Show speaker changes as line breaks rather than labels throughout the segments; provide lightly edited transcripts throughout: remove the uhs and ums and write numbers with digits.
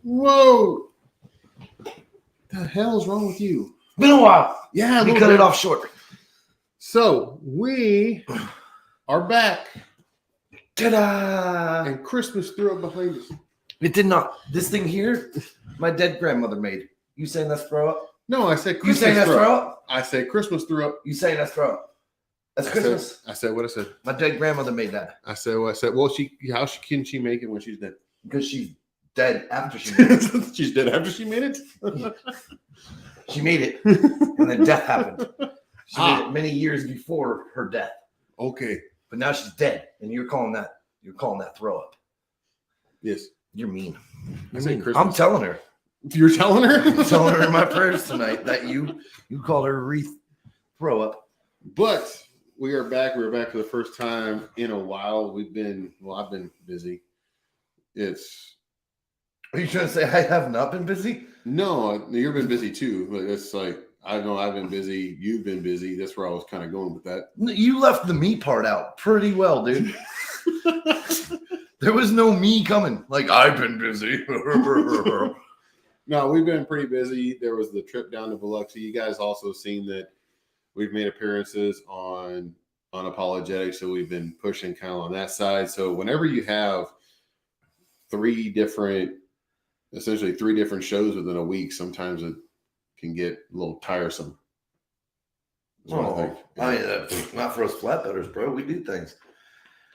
Whoa! The hell is wrong with you?
Been a while.
Yeah,
We cut it off short.
So we are back.
Ta-da!
And Christmas threw up behind us.
It did not. This thing here, my dead grandmother made. You saying that's throw up?
No, I said
You
Christmas
saying that's
threw
throw
up.
up?
I said Christmas threw up.
You saying that's throw up? That's Christmas.
I said what I said.
My dead grandmother made that.
I said what I said. Well, how can she make it when she's dead?
Because she's dead after she made it.
She's dead after she made it?
She made it, and then death happened. She made it many years before her death.
Okay.
But now she's dead, and you're calling that throw up.
Yes.
You're mean.
I'm
telling her.
You're telling her?
I'm telling her in my prayers tonight that you called her a wreath throw up.
But we are back. We're back for the first time in a while. I've been busy.
Are you trying to say I have not been busy?
No, you've been busy too. But it's like, I know I've been busy. You've been busy. That's where I was kind of going with that.
You left the me part out pretty well, dude. There was no me coming. Like, I've been busy.
No, we've been pretty busy. There was the trip down to Biloxi. You guys also seen that we've made appearances on Unapologetic, so we've been pushing kind of on that side. So whenever you have essentially three different shows within a week, sometimes it can get a little tiresome.
I mean, not for us flatbedders, bro. We do things.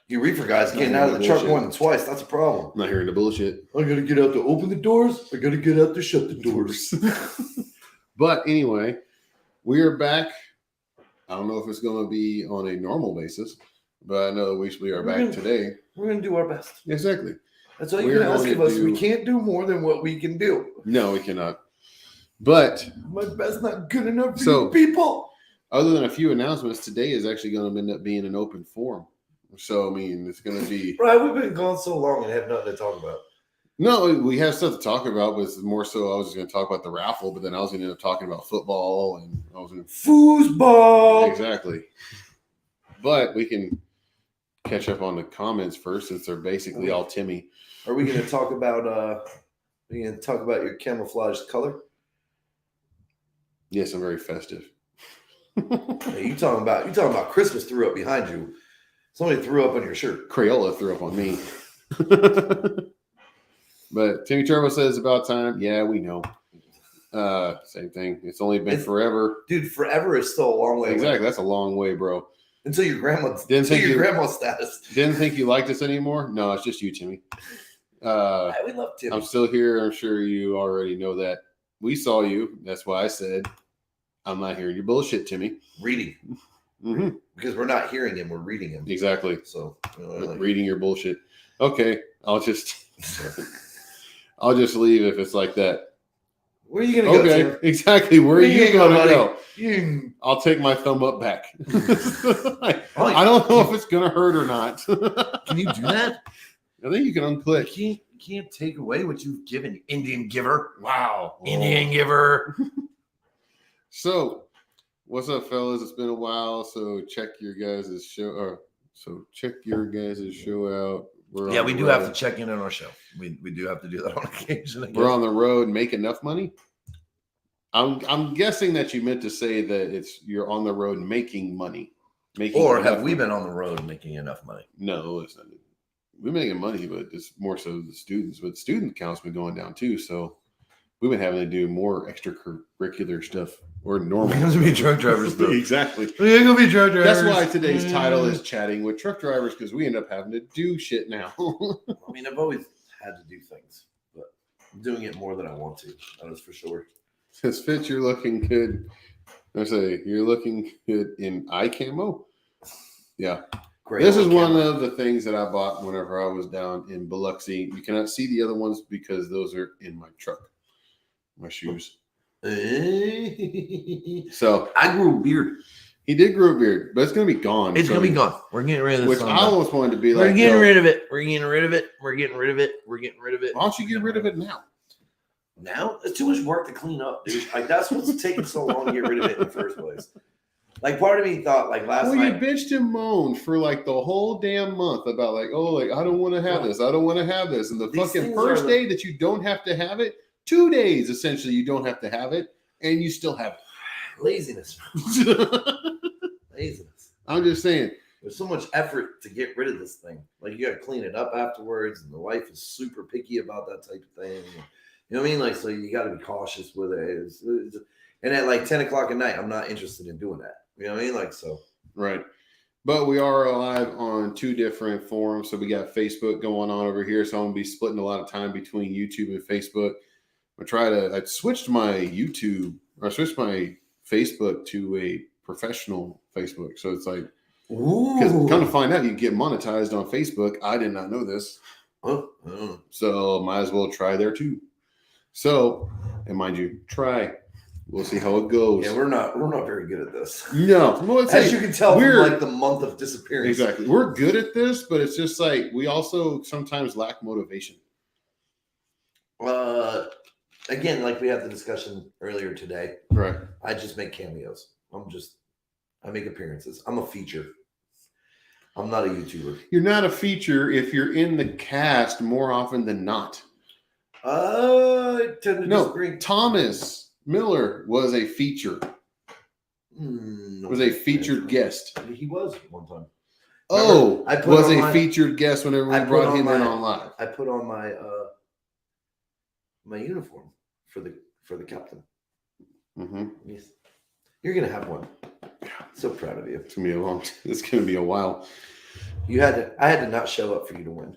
You reefer guys getting out of the truck more than twice. That's a problem.
I'm not hearing the bullshit.
I got to get out to open the doors. I got to get out to shut the doors.
But anyway, we are back. I don't know if it's going to be on a normal basis, but I know we are back today.
We're going to do our best.
Exactly.
That's all you can ask of us. We can't do more than what we can do.
No, we cannot. But
my best's not good enough for you people.
Other than a few announcements, today is actually going to end up being an open forum. So, I mean, it's going to be...
Right, we've been gone so long and have nothing to talk about.
No, we have stuff to talk about, but it's more so I was just going to talk about the raffle, but then I was going to end up talking about football and I was going to...
Foosball!
Exactly. But we can catch up on the comments first since they're basically all Timmy.
Are we going to talk about your camouflage color?
Yes, I'm very festive.
Hey, you talking about Christmas threw up behind you. Somebody threw up on your shirt.
Crayola threw up on me. But Timmy Turbo says about time. Yeah, we know. Same thing. It's only been forever.
Dude, forever is still a long way.
Exactly. That's a long way, bro.
Until your grandma's status.
Didn't think you liked us anymore? No, it's just you, Timmy.
We love Timmy.
I'm still here. I'm sure you already know that. We saw you. That's why I said, I'm not hearing your bullshit, Timmy.
Reading.
Mm-hmm.
Because we're not hearing him, we're reading him.
Exactly.
So
reading your bullshit. Okay, I'll just leave if it's like that.
Where are you gonna go?
Okay, exactly. Where are you gonna go?
You...
I'll take my thumb up back. I don't know if it's gonna hurt or not.
Can you do that?
I think you can unclick.
You can't take away what you've given, Indian giver.
Wow,
Indian giver.
So. What's up, fellas? It's been a while, so check your guys' show. Check your guys' show out.
We do have to check in on our show. We do have to do that on occasion.
We're on the road. Make enough money. I'm guessing that you meant to say that you're on the road making money.
Or have we been on the road making enough money?
No, it's not. We're making money, but it's more so the students. But student count's been going down too, so we've been having to do more extracurricular stuff. Or normal.
We're going to be truck drivers, though.
Exactly.
We're going to be truck drivers.
That's why today's title is Chatting with Truck Drivers, because we end up having to do shit now.
I mean, I've always had to do things, but I'm doing it more than I want to. That is for sure.
Says Fitz, you're looking good. I say, you're looking good in eye camo. Yeah. Great. This is one of the things that I bought whenever I was down in Biloxi. You cannot see the other ones because those are in my truck, my shoes. So
I grew a beard.
He did grow a beard, but it's gonna be gone.
It's gonna be gone. We're getting rid of this.
Which I almost wanted to be
like,
we're
getting rid of it. We're getting rid of it. We're getting rid of it. We're getting rid of it.
Why don't you get rid of it now?
Now it's too much work to clean up, dude. Like that's what's taking so long to get rid of it in the first place. Like part of me thought, like last night.
Well, you bitched and moaned for like the whole damn month about like, oh, like I don't want to have this. I don't want to have this. And the fucking first day that you don't have to have it, 2 days essentially you don't have to have it, and you still have it.
Laziness. Laziness.
I'm just saying.
There's so much effort to get rid of this thing. Like you got to clean it up afterwards, and the wife is super picky about that type of thing. You know what I mean? Like, so you got to be cautious with it. And at like 10 o'clock at night, I'm not interested in doing that. You know what I mean? Like, so.
Right. But we are live on 2 different forums. So we got Facebook going on over here. So I'm going to be splitting a lot of time between YouTube and Facebook. I switched my Facebook to a professional Facebook. So it's like, because come to find out, you get monetized on Facebook. I did not know this. So might as well try there too. So, and mind you, try. We'll see how it goes.
Yeah, we're not very good at this.
No.
Well, as you can tell from like the month of disappearance.
Exactly. We're good at this, but it's just like we also sometimes lack motivation.
Again, like we had the discussion earlier today.
Right.
I just make cameos. I make appearances. I'm a feature. I'm not a YouTuber.
You're not a feature if you're in the cast more often than not.
I tend to disagree.
Thomas Miller was a feature. Was a featured guest.
He was one time.
Was a featured guest whenever we brought him in on live.
I put on my my uniform for the captain.
Mm-hmm.
Yes. You're gonna have one. So proud of you.
It's gonna be a while.
I had to not show up for you to win.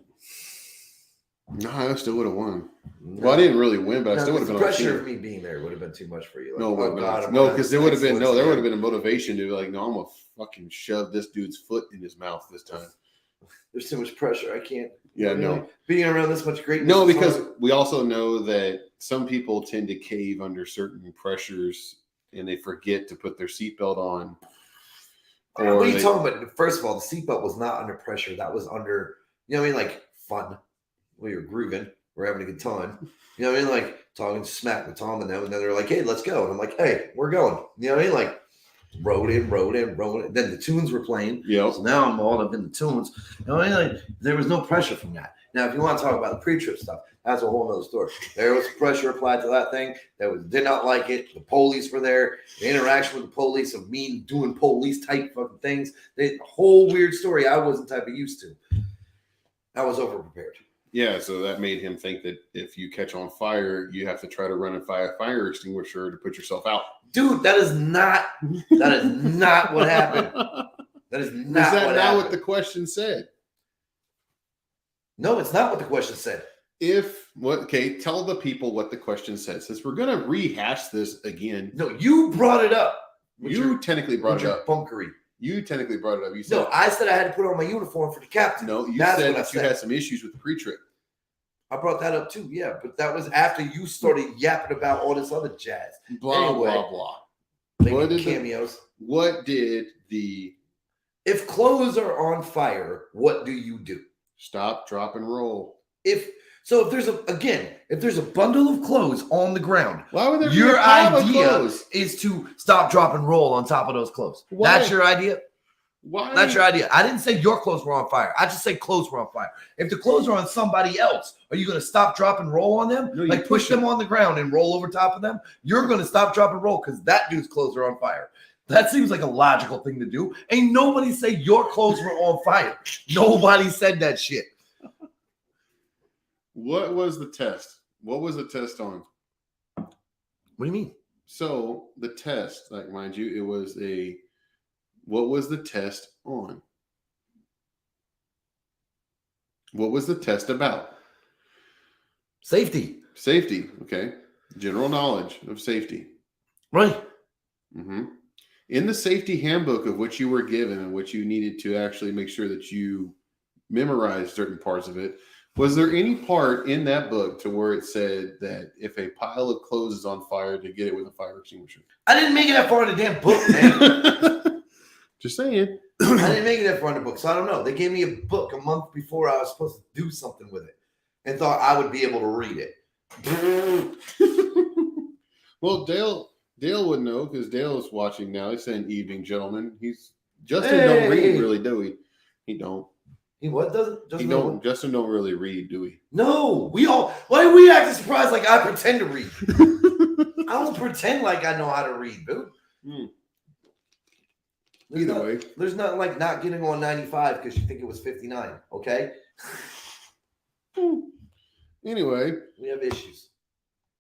No, I still would have won. No. Well, I didn't really win, but I still would have been.
The pressure of me being there would have been too much for you. Like,
no, because there would have been there would have been a motivation to be like, no, I'm gonna fucking shove this dude's foot in his mouth this time.
There's too much pressure. I can't.
Yeah, no.
Being around this much greatness.
No, because we also know that some people tend to cave under certain pressures and they forget to put their seatbelt on.
What are you talking about? First of all, the seatbelt was not under pressure. That was under, you know what I mean, like fun. We were grooving. We're having a good time. You know what I mean? Like talking smack with Tom and them. And then they're like, hey, let's go. And I'm like, hey, we're going. You know what I mean? Like rode in. Then the tunes were playing.
Yeah.
So now I'm all up in the tunes. You know what I mean? Like there was no pressure from that. Now, if you want to talk about the pre-trip stuff, that's a whole other story. There was pressure applied to that thing. Did not like it. The police were there. The interaction with the police of me doing police type fucking things. The whole weird story I wasn't type of used to. I was over-prepared.
Yeah, so that made him think that if you catch on fire, you have to try to run and fire a fire extinguisher to put yourself out.
Dude, that is not what happened. That is not
what the question said?
No, it's not what the question said.
Tell the people what the question said. Since we're going to rehash this again.
No, you brought it up.
You technically brought it up.
Bunkery.
You technically brought it up. You said,
no, I said I had to put on my uniform for the captain.
No, you said that you had some issues with the pre-trip.
I brought that up too, yeah. But that was after you started yapping about all this other jazz.
Blah, blah, blah.
Cameos. If clothes are on fire, what do you do?
Stop, drop, and roll.
If there's a bundle of clothes on the ground,
why would there be
your idea is to stop, drop, and roll on top of those clothes. Why? That's your idea.
Why?
That's your idea. I didn't say your clothes were on fire. I just said clothes were on fire. If the clothes are on somebody else, are you going to stop, drop, and roll on them?
No,
like push them on the ground and roll over top of them? You're going to stop, drop, and roll because that dude's clothes are on fire. That seems like a logical thing to do. Ain't nobody say your clothes were on fire. Nobody said that shit.
What was the test? What was the test on?
What do you mean?
So the test, like mind you, it was what was the test on? What was the test about?
Safety.
Safety. Okay. General knowledge of safety.
Right.
Mm-hmm. In the safety handbook of which you were given and which you needed to actually make sure that you memorized certain parts of it, was there any part in that book to where it said that if a pile of clothes is on fire, to get it with a fire extinguisher?
I didn't make it that far in the damn book, man.
Just saying.
I didn't make it that far in the book, so I don't know. They gave me a book a month before I was supposed to do something with it, and thought I would be able to read it.
Well, Dale would know because Dale's watching now. He's saying, "Evening, gentlemen." Justin
Hey.
don't read really, do he? He don't.
He what doesn't?
He don't. Justin don't really read, do we?
No, we all. Why are we acting surprised like I pretend to read? I don't pretend like I know how to read, dude.
Either way,
there's nothing like not getting on 95 because you think it was 59. Okay.
Anyway,
we have issues.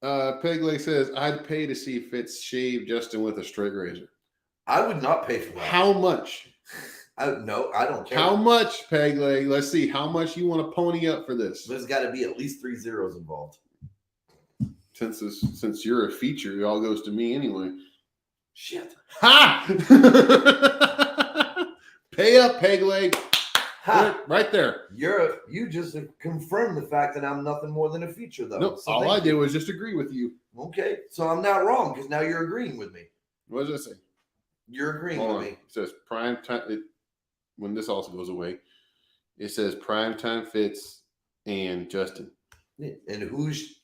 Pegley says, "I'd pay to see Fitz shave Justin with a straight razor."
I would not pay for that.
How much?
No, I don't care.
How much, Pegley? Let's see how much you want to pony up for this.
There's got to be at least 3 zeros involved.
Since you're a feature, it all goes to me anyway.
Shit.
Ha! Pay up, Pegley. Right there.
You just confirmed the fact that I'm nothing more than a feature, though.
No,
so
all I did was just agree with you.
Okay, so I'm not wrong because now you're agreeing with me.
What does it say?
You're agreeing with me.
It says prime time. When this also goes away, it says prime time Fitz and Justin.
And whose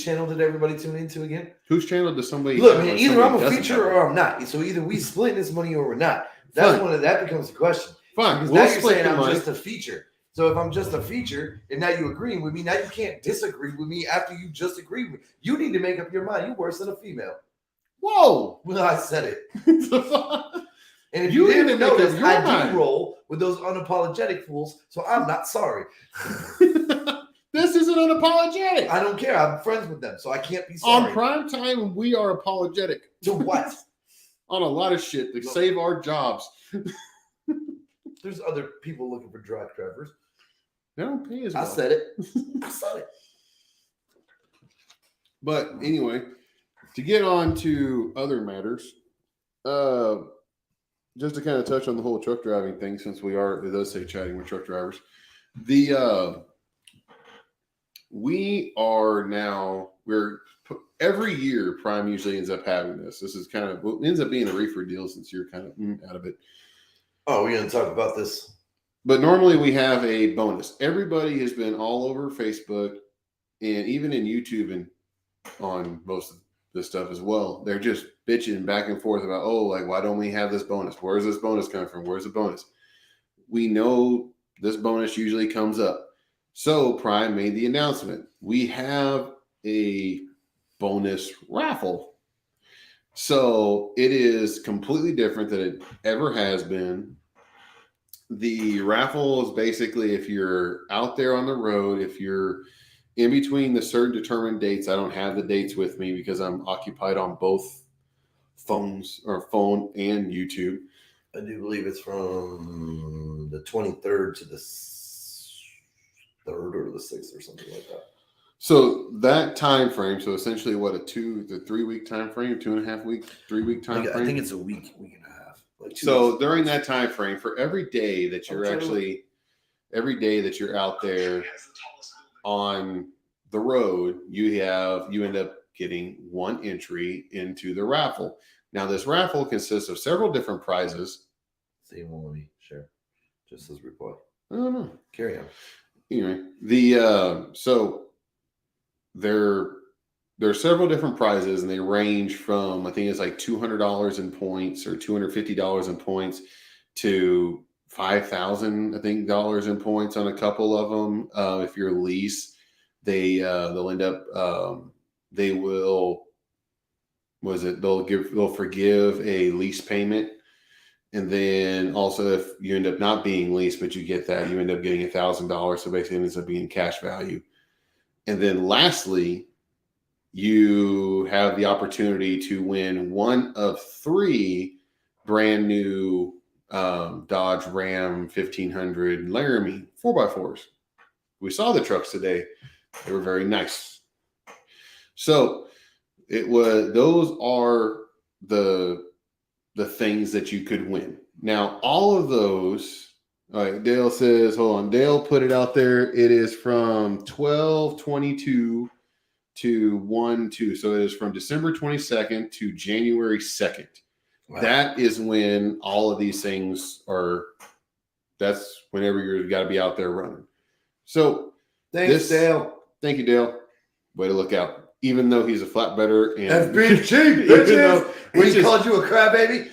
channel did everybody tune into again?
Whose channel does somebody?
Look, man, either I'm a feature or I'm not. So either we split this money or we're not. That's when that becomes the question.
Fine.
Because now you're saying I'm just a feature. So if I'm just a feature and now you agreeing with me, now you can't disagree with me after you just agreed with me. You need to make up your mind. You're worse than a female. Whoa. Well, I said it. And if you didn't notice, I do roll with those unapologetic fools, so I'm not sorry.
This isn't unapologetic.
I don't care. I'm friends with them, so I can't be sorry.
On prime time, we are apologetic.
To what?
On a lot of shit to save our jobs.
There's other people looking for truck drivers.
They don't pay as well.
I said it. I said it.
But anyway, to get on to other matters, just to kind of touch on the whole truck driving thing, since it does say chatting with truck drivers. Every year Prime usually ends up having this. This is kind of what ends up being a reefer deal since you're kind of out of it.
Oh, we're going to talk about this.
But normally we have a bonus. Everybody has been all over Facebook and even in YouTube and on most of this stuff as well. They're just bitching back and forth about, why don't we have this bonus? Where's this bonus coming from? Where's the bonus? We know this bonus usually comes up. So Prime made the announcement. We have a bonus raffle. So it is completely different than it ever has been. The raffle is basically if you're out there on the road, if you're in between the certain determined dates. I don't have the dates with me because I'm occupied on both phone and YouTube.
I do believe it's from the 23rd to the 3rd or the 6th or something like that.
So that time frame, so essentially what, the 3 week time frame, 2.5 week, 3 week time frame?
I think it's a week and a half.
So during that time frame, for every day that you're out there on the road, you end up getting one entry into the raffle. Now this raffle consists of several different prizes.
So you won't let me share just as reply.
I don't know.
Carry on.
Anyway, so there are several different prizes, and they range from, I think it's like $200 in points or $250 in points to $5,000, I think, dollars in points on a couple of them. If you're a lease, they'll end up they'll forgive a lease payment. And then also if you end up not being leased, but you get that, you end up getting $1,000. So basically it ends up being cash value. And then lastly, you have the opportunity to win one of 3 brand new Dodge Ram 1500 Laramie 4x4s. We saw the trucks today. They were very nice. So those are the things that you could win. Now, all of those, all right, Dale says, hold on. Dale put it out there. It is from 12/22 to 1/2. So it is from December 22nd to January 2nd.
Wow.
That is when all of these things are. That's whenever you got to be out there running. So
Thanks, Dale.
Thank you, Dale. Way to look out. Even though he's a flatbedder and
FBG, bitches. When he called you a crybaby.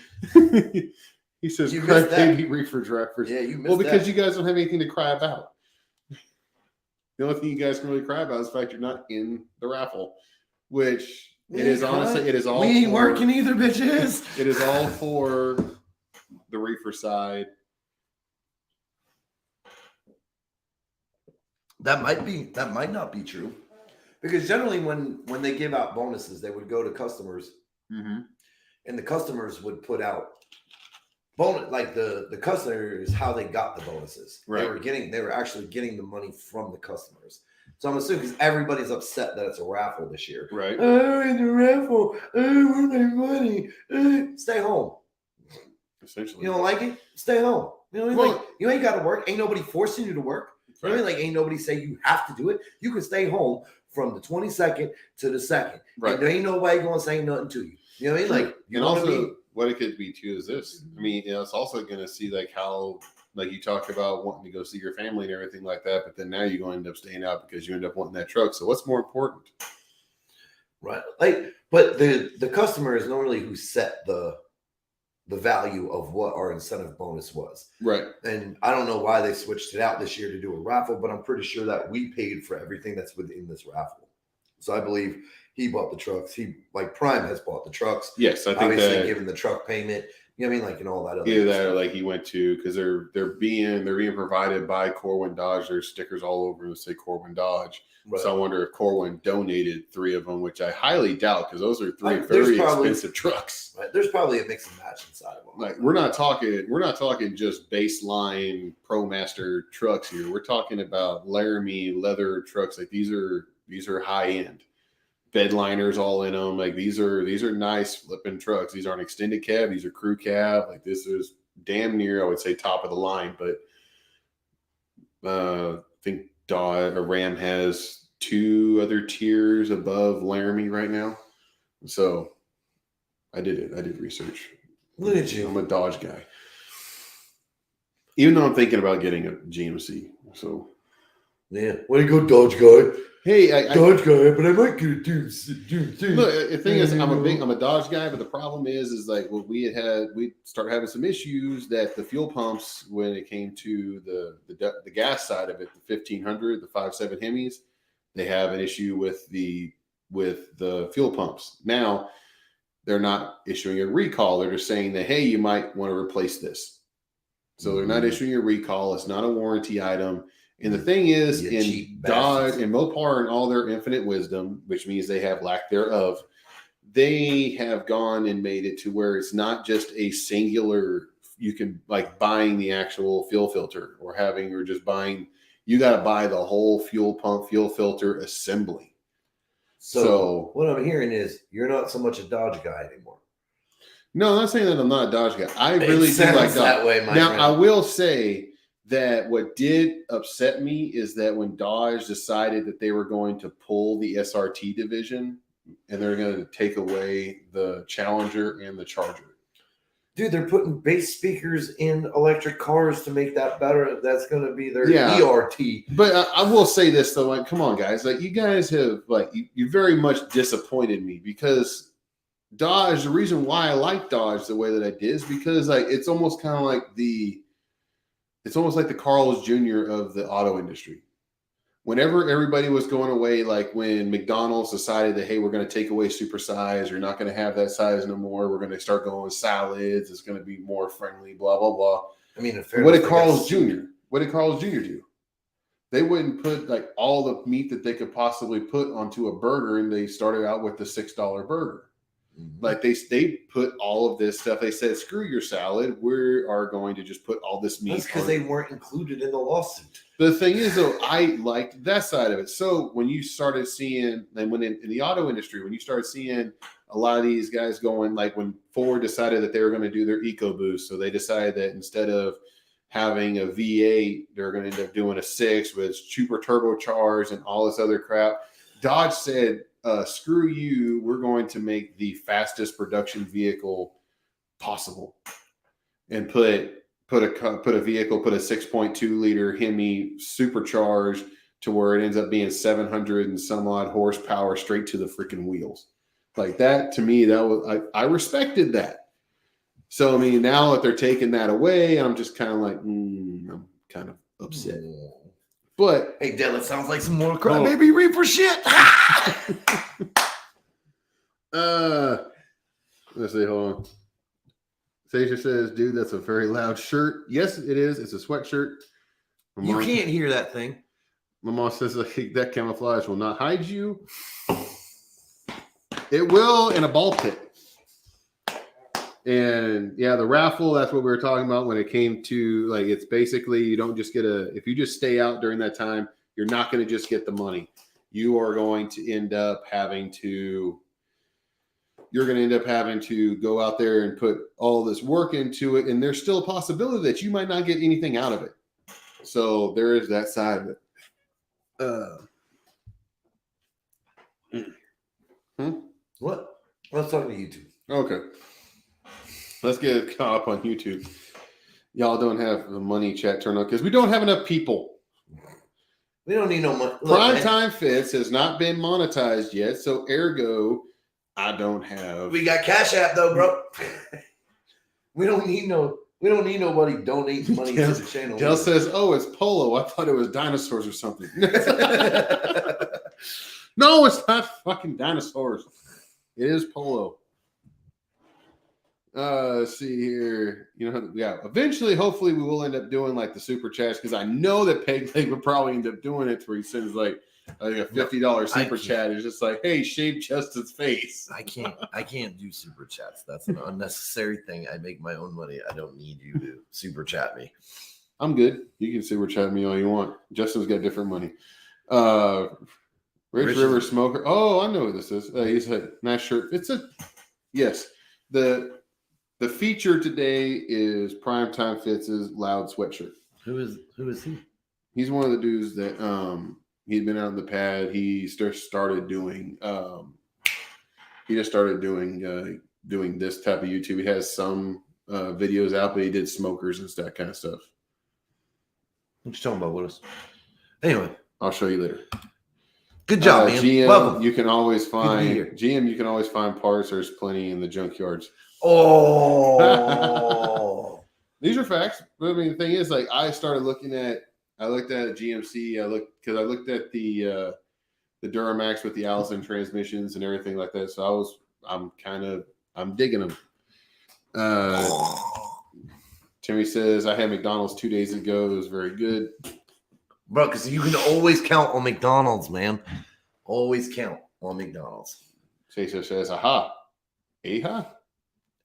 He says crybaby reefer drivers.
Yeah, you missed
Well, because you guys don't have anything to cry about. The only thing you guys can really cry about is the fact you're not in the raffle, which it is honestly, it is all.
We ain't working either, bitches.
It is all for the reefer side.
That might not be true, because generally when they give out bonuses, they would go to customers, and the customers would put out bonus, like the customers, how they got the bonuses.
Right.
They were actually getting the money from the customers. So I'm assuming because everybody's upset that it's a raffle this year.
Right.
Oh, in the raffle. Oh, where's my money? Stay home.
Essentially.
You don't like it? Stay home. You know what I mean? Like, you ain't got to work. Ain't nobody forcing you to work. You know what I mean? Like, ain't nobody say you have to do it. You can stay home from the 22nd to the 2nd.
Right.
And there ain't nobody going to say nothing to you. You know what I mean? Like, you
and
know
also,
what I mean?
what it could be too is this. I mean, it's also going to see like how, like you talked about wanting to go see your family and everything like that, but then now you're going to end up staying out because you end up wanting that truck. So what's more important?
Right. Like, but the customer is normally who set the value of what our incentive bonus was.
Right.
And I don't know why they switched it out this year to do a raffle, but I'm pretty sure that we paid for everything that's within this raffle. So I believe he bought the trucks. Like Prime has bought the trucks.
Yes, I think
obviously
that,
given the truck payment. You know what I mean? Like, and all that other
either that
stuff.
or like he went to, because they're being provided by Corwin Dodge. There's stickers all over them that say Corwin Dodge.
Right.
So I wonder if Corwin donated 3 of them, which I highly doubt, because those are 3 very expensive trucks.
Right. There's probably a mix and match inside of them.
Like we're not talking just baseline ProMaster trucks here. We're talking about Laramie leather trucks. Like these are high end. Bed liners all in them. Like these are nice flipping trucks. These aren't extended cab. These are crew cab. Like this is damn near, I would say, top of the line. But I think Ram has 2 other tiers above Laramie right now. So I did it. I did research.
Look at you.
I'm a Dodge guy. Even though I'm thinking about getting a GMC. So
yeah. Way to go, Dodge guy.
Hey,
Dodge guy, but I might get a GMC.
Look, the thing is, I'm a Dodge guy, but the problem is like what we started having some issues that the fuel pumps, when it came to the gas side of it, the 1500, the 5.7 Hemis, they have an issue with the fuel pumps. Now they're not issuing a recall. They're just saying that, hey, you might want to replace this. So they're not issuing a recall. It's not a warranty item. And the thing is, in Dodge and Mopar and all their infinite wisdom, which means they have lack thereof, they have gone and made it to where it's not just a singular, you can like buying the actual fuel filter or just buying, you got to buy the whole fuel pump, fuel filter assembly. So
what I'm hearing is you're not so much a Dodge guy anymore.
No, I'm not saying that I'm not a Dodge guy. I really do like Dodge.
That way, my friend.
I will say that what did upset me is that when Dodge decided that they were going to pull the SRT division and they're going to take away the Challenger and the Charger.
Dude, they're putting bass speakers in electric cars to make that better. That's going to be their ERT.
But I will say this though, like, come on, guys, like you guys have like you very much disappointed me because Dodge. The reason why I like Dodge the way that I did is because like it's almost kind of like the Carl's Jr. of the auto industry. Whenever everybody was going away, like when McDonald's decided that, hey, we're going to take away supersize, you're not going to have that size no more. We're going to start going with salads. It's going to be more friendly, blah, blah, blah.
I mean,
what did Carl's Jr. do? They wouldn't put like all the meat that they could possibly put onto a burger, and they started out with the $6 burger. Like they put all of this stuff. They said, screw your salad. We are going to just put all this meat.
That's because they weren't included in the lawsuit.
The thing is, though, I liked that side of it. So when you started seeing, and when in the auto industry, when you started seeing a lot of these guys going, like when Ford decided that they were going to do their EcoBoost, so they decided that instead of having a V8, they're going to end up doing a 6 with super turbocharged and all this other crap. Dodge said, screw you, we're going to make the fastest production vehicle possible, and put a vehicle, put a 6.2 liter Hemi supercharged to where it ends up being 700 and some odd horsepower straight to the freaking wheels. Like that, to me, that was, I respected that. So, I mean, now that they're taking that away, I'm just kind of like, I'm kind of upset. But
hey, Dylan, sounds like some more Crybaby Reaper shit.
Let's see, hold on. Sasha says, dude, that's a very loud shirt. Yes, it is. It's a sweatshirt.
You can't hear that thing.
My mom says that camouflage will not hide you. It will in a ball pit. And yeah, the raffle, that's what we were talking about when it came to, like, it's basically, you don't just get if you just stay out during that time, you're not going to just get the money. You are going to end up having to go out there and put all this work into it. And there's still a possibility that you might not get anything out of it. So there is that side of it.
What? Let's talk to YouTube.
Okay. Let's get caught up on YouTube. Y'all don't have the money chat turned on because we don't have enough people.
We don't need no money.
Primetime Fits has not been monetized yet, so ergo, I don't have.
We got Cash App though, bro. We don't need nobody donating money to the channel.
Dell says, "Oh, it's polo. I thought it was dinosaurs or something." No, it's not fucking dinosaurs. It is polo. Let's see here. Eventually, hopefully, we will end up doing like the super chats because I know that Peg Leg would probably end up doing it where he sends like a $50 super chat. It's just like, hey, shave Justin's face.
I can't do super chats. That's an unnecessary thing. I make my own money. I don't need you to super chat me.
I'm good. You can super chat me all you want. Justin's got different money. Rich River Smoker. Oh, I know what this is. He said, nice shirt. Yes. The feature today is Primetime Fitz's loud sweatshirt.
Who is he?
He's one of the dudes that he'd been out on the pad. He started doing doing this type of YouTube. He has some videos out, but he did smokers and that kind of stuff.
What you talking about, Willis? Anyway,
I'll show you later.
Good job, man.
GM,
welcome.
You can always find parts. There's plenty in the junkyards.
Oh,
these are facts. But I mean, the thing is, like, I looked at GMC. I looked at the Duramax with the Allison transmissions and everything like that. So I'm digging them. Timmy says I had McDonald's 2 days ago. It was very good,
bro. Because you can always count on McDonald's, man. Always count on McDonald's.
Chaser says, "Aha, aha."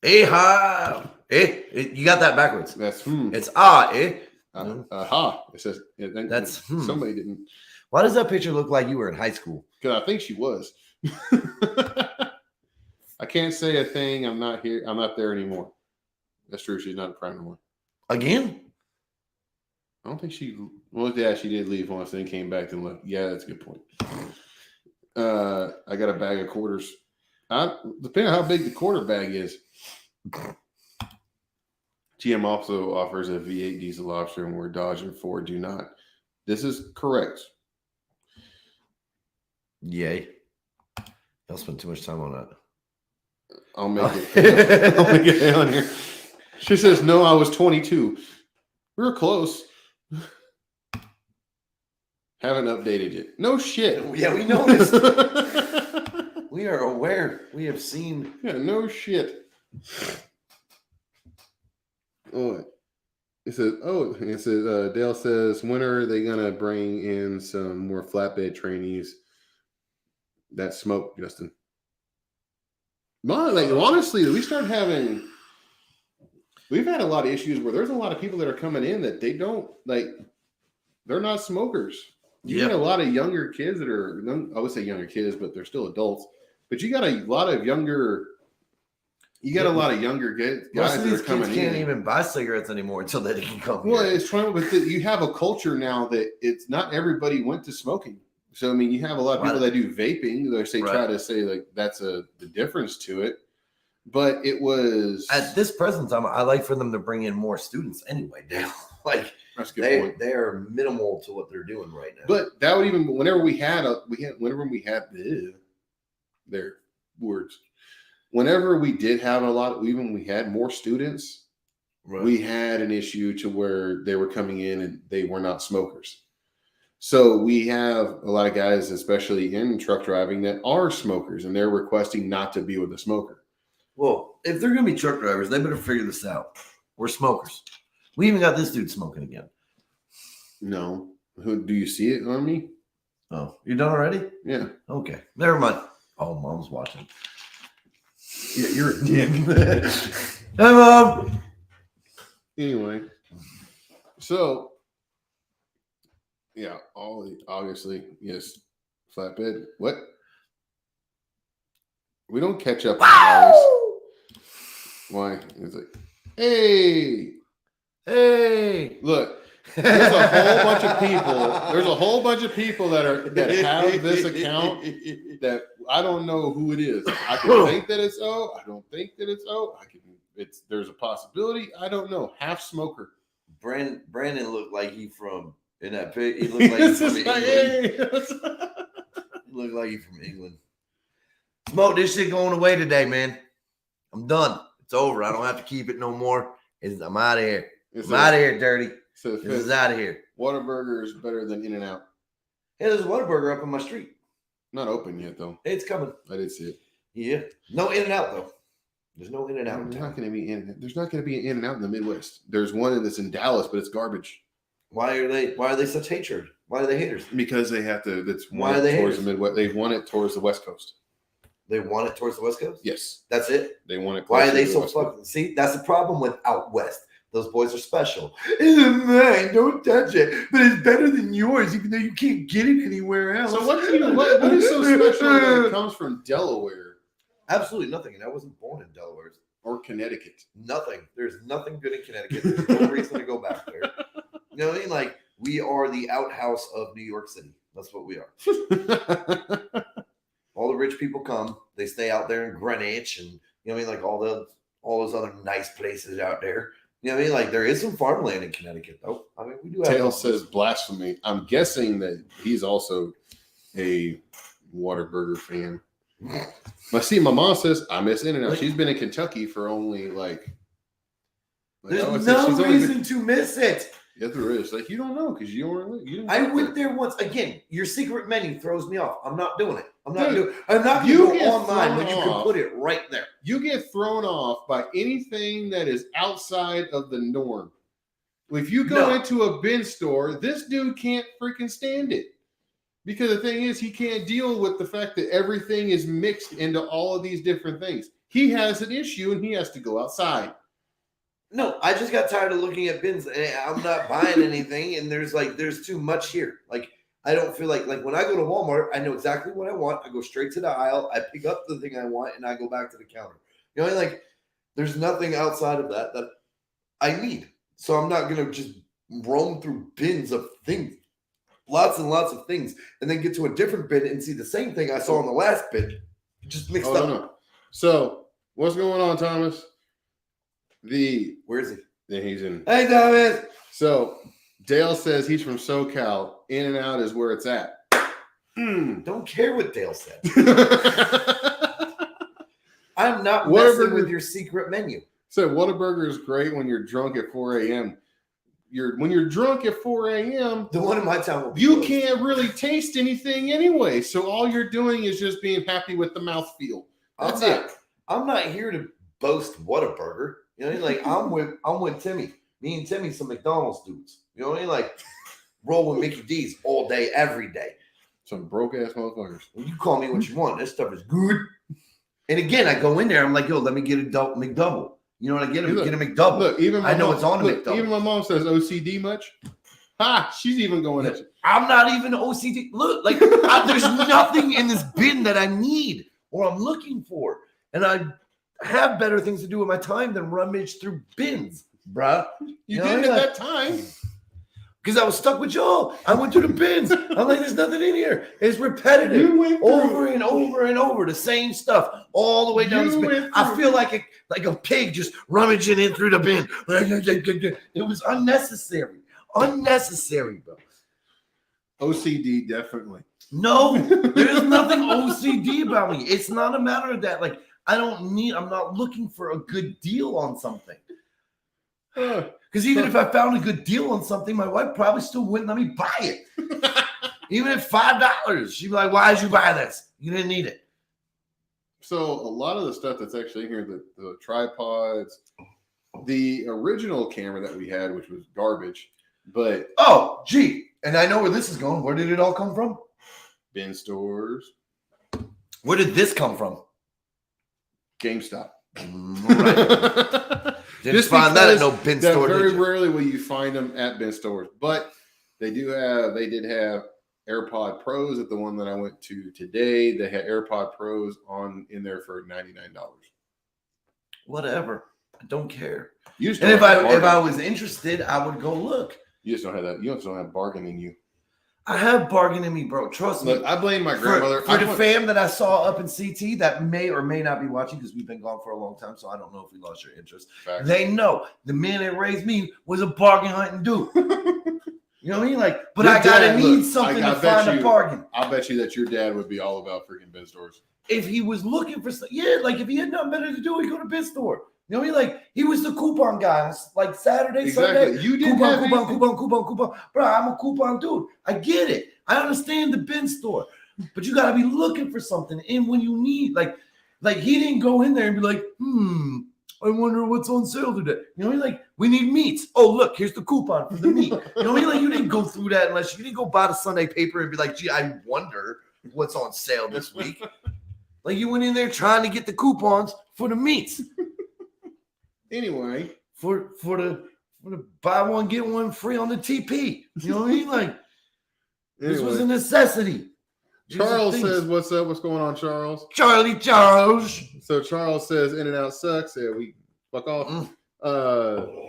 Aha! You got that backwards.
That's
It's
aha. It says
that's
somebody didn't.
Why does that picture look like you were in high school?
Because I think she was. I can't say a thing. I'm not here. I'm not there anymore. That's true. She's not a prime anymore.
Again?
I don't think she. Well, yeah, she did leave once, then came back and left. Yeah, that's a good point. I got a bag of quarters. Depending on how big the quarter bag is. GM also offers a V8 diesel option where Dodge and Ford do not. This is correct.
Yay. Y'all spend too much time on that.
I'll make it. I'll make it on here. She says, no, I was 22. We were close. Haven't updated yet. No shit.
Yeah, we noticed. We are aware. We have seen.
Yeah, no shit. Oh, it says, Dale says, when are they going to bring in some more flatbed trainees that smoke, Justin? Like, honestly, we've had a lot of issues where there's a lot of people that are coming in that they're not smokers. You get a lot of younger kids that are, I would say younger kids, but they're still adults. But you got a lot of younger guys that are coming in.
Can't even buy cigarettes anymore until they can come.
Well, it's trying, but you have a culture now that it's not everybody went to smoking. So I mean, you have a lot of people that do vaping. Try to say like that's the difference to it. But it was
at this present time. I like for them to bring in more students anyway. Dale. Like
that's a good point.
They are minimal to what they're doing right now.
But that would even whenever we had their words. Whenever we did have a lot, even we had more students, right. We had an issue to where they were coming in and they were not smokers. So we have a lot of guys, especially in truck driving, that are smokers, and they're requesting not to be with a smoker.
Well, if they're going to be truck drivers, they better figure this out. We're smokers. We even got this dude smoking again.
No. Who do you see it on me?
Oh, you done already?
Yeah.
Okay. Never mind. Oh, Mom's watching. Yeah, you're a dick. Hi, Mom.
Anyway. So, yeah, obviously, yes. Flatbed. What? We don't catch up.
Wow!
Why? It's like, hey. Look, there's a whole bunch of people that have this account that I don't know who it is. I can think that it's O. I don't think that it's O. There's a possibility. I don't know. Half smoker.
Brandon looked like he from in that pic. He looked like he's from England. He looked like he's from England. Smoke, this shit going away today, man. I'm done. It's over. I don't have to keep it no more. I'm out of here. I'm out of here, dirty.
So
this is out of here.
Whataburger is better than In-N-Out.
Yeah, there's a Whataburger up on my street.
Not open yet, though.
It's coming.
I did see it.
Yeah. No In-N-Out, though. There's no In-N-Out.
There's not going to be an In-N-Out in the Midwest. There's one that's in Dallas, but it's garbage.
Why are they such hatred? Why are they haters?
Because they have to. That's
why are they
towards
haters?
The Midwest. They want it towards the West Coast.
They want it towards the West Coast?
Yes.
That's it?
They want it.
Why are they so fucking? See, that's the problem with out west. Those boys are special. It's mine. Don't touch it. But it's better than yours, even though you can't get it anywhere else.
So what is so special that it comes from Delaware?
Absolutely nothing. And I wasn't born in Delaware.
Or Connecticut.
Nothing. There's nothing good in Connecticut. There's no reason to go back there. You know what I mean? Like, we are the outhouse of New York City. That's what we are. All the rich people come. They stay out there in Greenwich and, you know what I mean? Like all those other nice places out there. You know what I mean? Like, there is some farmland in Connecticut, though. I mean, we do have.
Tail says blasphemy. I'm guessing that he's also a Whataburger fan. I see my mom says, I miss In-N-Out. She's been in Kentucky for only
there's no reason to miss it.
Yeah, there is. Like, you don't know because you don't.
I went there once. Again, your secret menu throws me off. I'm not doing it. I'm not going to go online when you can put it right there.
You get thrown off by anything that is outside of the norm. If you go into a bin store, this dude can't freaking stand it. Because the thing is, he can't deal with the fact that everything is mixed into all of these different things. He has an issue and he has to go outside.
No, I just got tired of looking at bins. And I'm not buying anything, and there's too much here. Like, I don't feel like when I go to Walmart, I know exactly what I want. I go straight to the aisle, I pick up the thing I want, and I go back to the counter. You know, like, there's nothing outside of that I need. So I'm not gonna just roam through bins of things, lots and lots of things, and then get to a different bin and see the same thing I saw in the last bin, just mixed up. No.
So what's going on, Thomas?
Where is he?
Yeah, he's in.
Hey, Thomas.
So Dale says he's from SoCal. In-N-Out is where it's at.
Don't care what Dale said. I'm not messing with your secret menu.
So Whataburger is great when you're drunk at 4 a.m. When you're drunk at 4 a.m.,
the one in my town will be
closed. Can't really taste anything anyway. So all you're doing is just being happy with the mouthfeel. That's it.
I'm not here to boast Whataburger. You know what I mean? Like, I'm with Timmy. Me and Timmy, some McDonald's dudes. You know what I mean? Like, roll with Mickey D's all day, every day.
Some broke ass motherfuckers.
You call me what you want. This stuff is good. And again, I go in there. I'm like, yo, let me get a McDouble. You know what I get? Get a McDouble. Look,
even
I know it's on a McDouble.
Even my mom says OCD much. Ha! She's even going at you.
I'm not even OCD. Look, like there's nothing in this bin that I need or I'm looking for, and I have better things to do with my time than rummage through bins, bruh.
You didn't at that time.
Because I was stuck with y'all. I went through the bins. I'm like, there's nothing in here. It's repetitive.
You went through
over and over and over. The same stuff all the way down the bin. I feel like a pig just rummaging in through the bin. It was unnecessary. Unnecessary, bro.
OCD, definitely.
No, there's nothing OCD about me. It's not a matter of that. Like, I'm not looking for a good deal on something. Because even if I found a good deal on something, my wife probably still wouldn't let me buy it. Even at $5, she'd be like, why did you buy this? You didn't need it.
So a lot of the stuff that's actually in here, the tripods, the original camera that we had, which was garbage, but...
Oh, gee. And I know where this is going. Where did it all come from?
Bin stores.
Where did this come from?
GameStop.
Right. Didn't find that at no bin store.
Very rarely will you find them at bin stores, but they did have AirPod Pros at the one that I went to today. They had AirPod Pros in there for $99.
Whatever. I don't care.
And
if I was interested, I would go look.
You just don't have that. You just don't have bargain in you.
I have bargain in me, bro. Trust me.
Look, I blame my grandmother.
For the fam that I saw up in CT that may or may not be watching because we've been gone for a long time, so I don't know if we lost your interest.
Facts.
They know the man that raised me was a bargain hunting dude. You know what I mean? Like, but I gotta need something to find a bargain.
I'll bet you that your dad would be all about freaking bin stores.
If he was looking for like if he had nothing better to do, he'd go to bin store. You know what I mean? Like, he was the coupon guy, like Saturday, Sunday.
You did
coupon. Bro, I'm a coupon dude. I get it. I understand the bin store, but you got to be looking for something. And when you need, like he didn't go in there and be like, I wonder what's on sale today. You know what I mean? Like, we need meats. Oh, look, here's the coupon for the meat. You know what I mean? Like, you didn't go through that unless you didn't go buy the Sunday paper and be like, gee, I wonder what's on sale this week. Like, you went in there trying to get the coupons for the meats.
Anyway,
for the buy one get one free on the TP. You know what I mean? Like, this was a necessity.
Charles says, "What's up? What's going on, Charles?"
Charles.
So Charles says, "In-N-Out sucks." Yeah, we fuck off.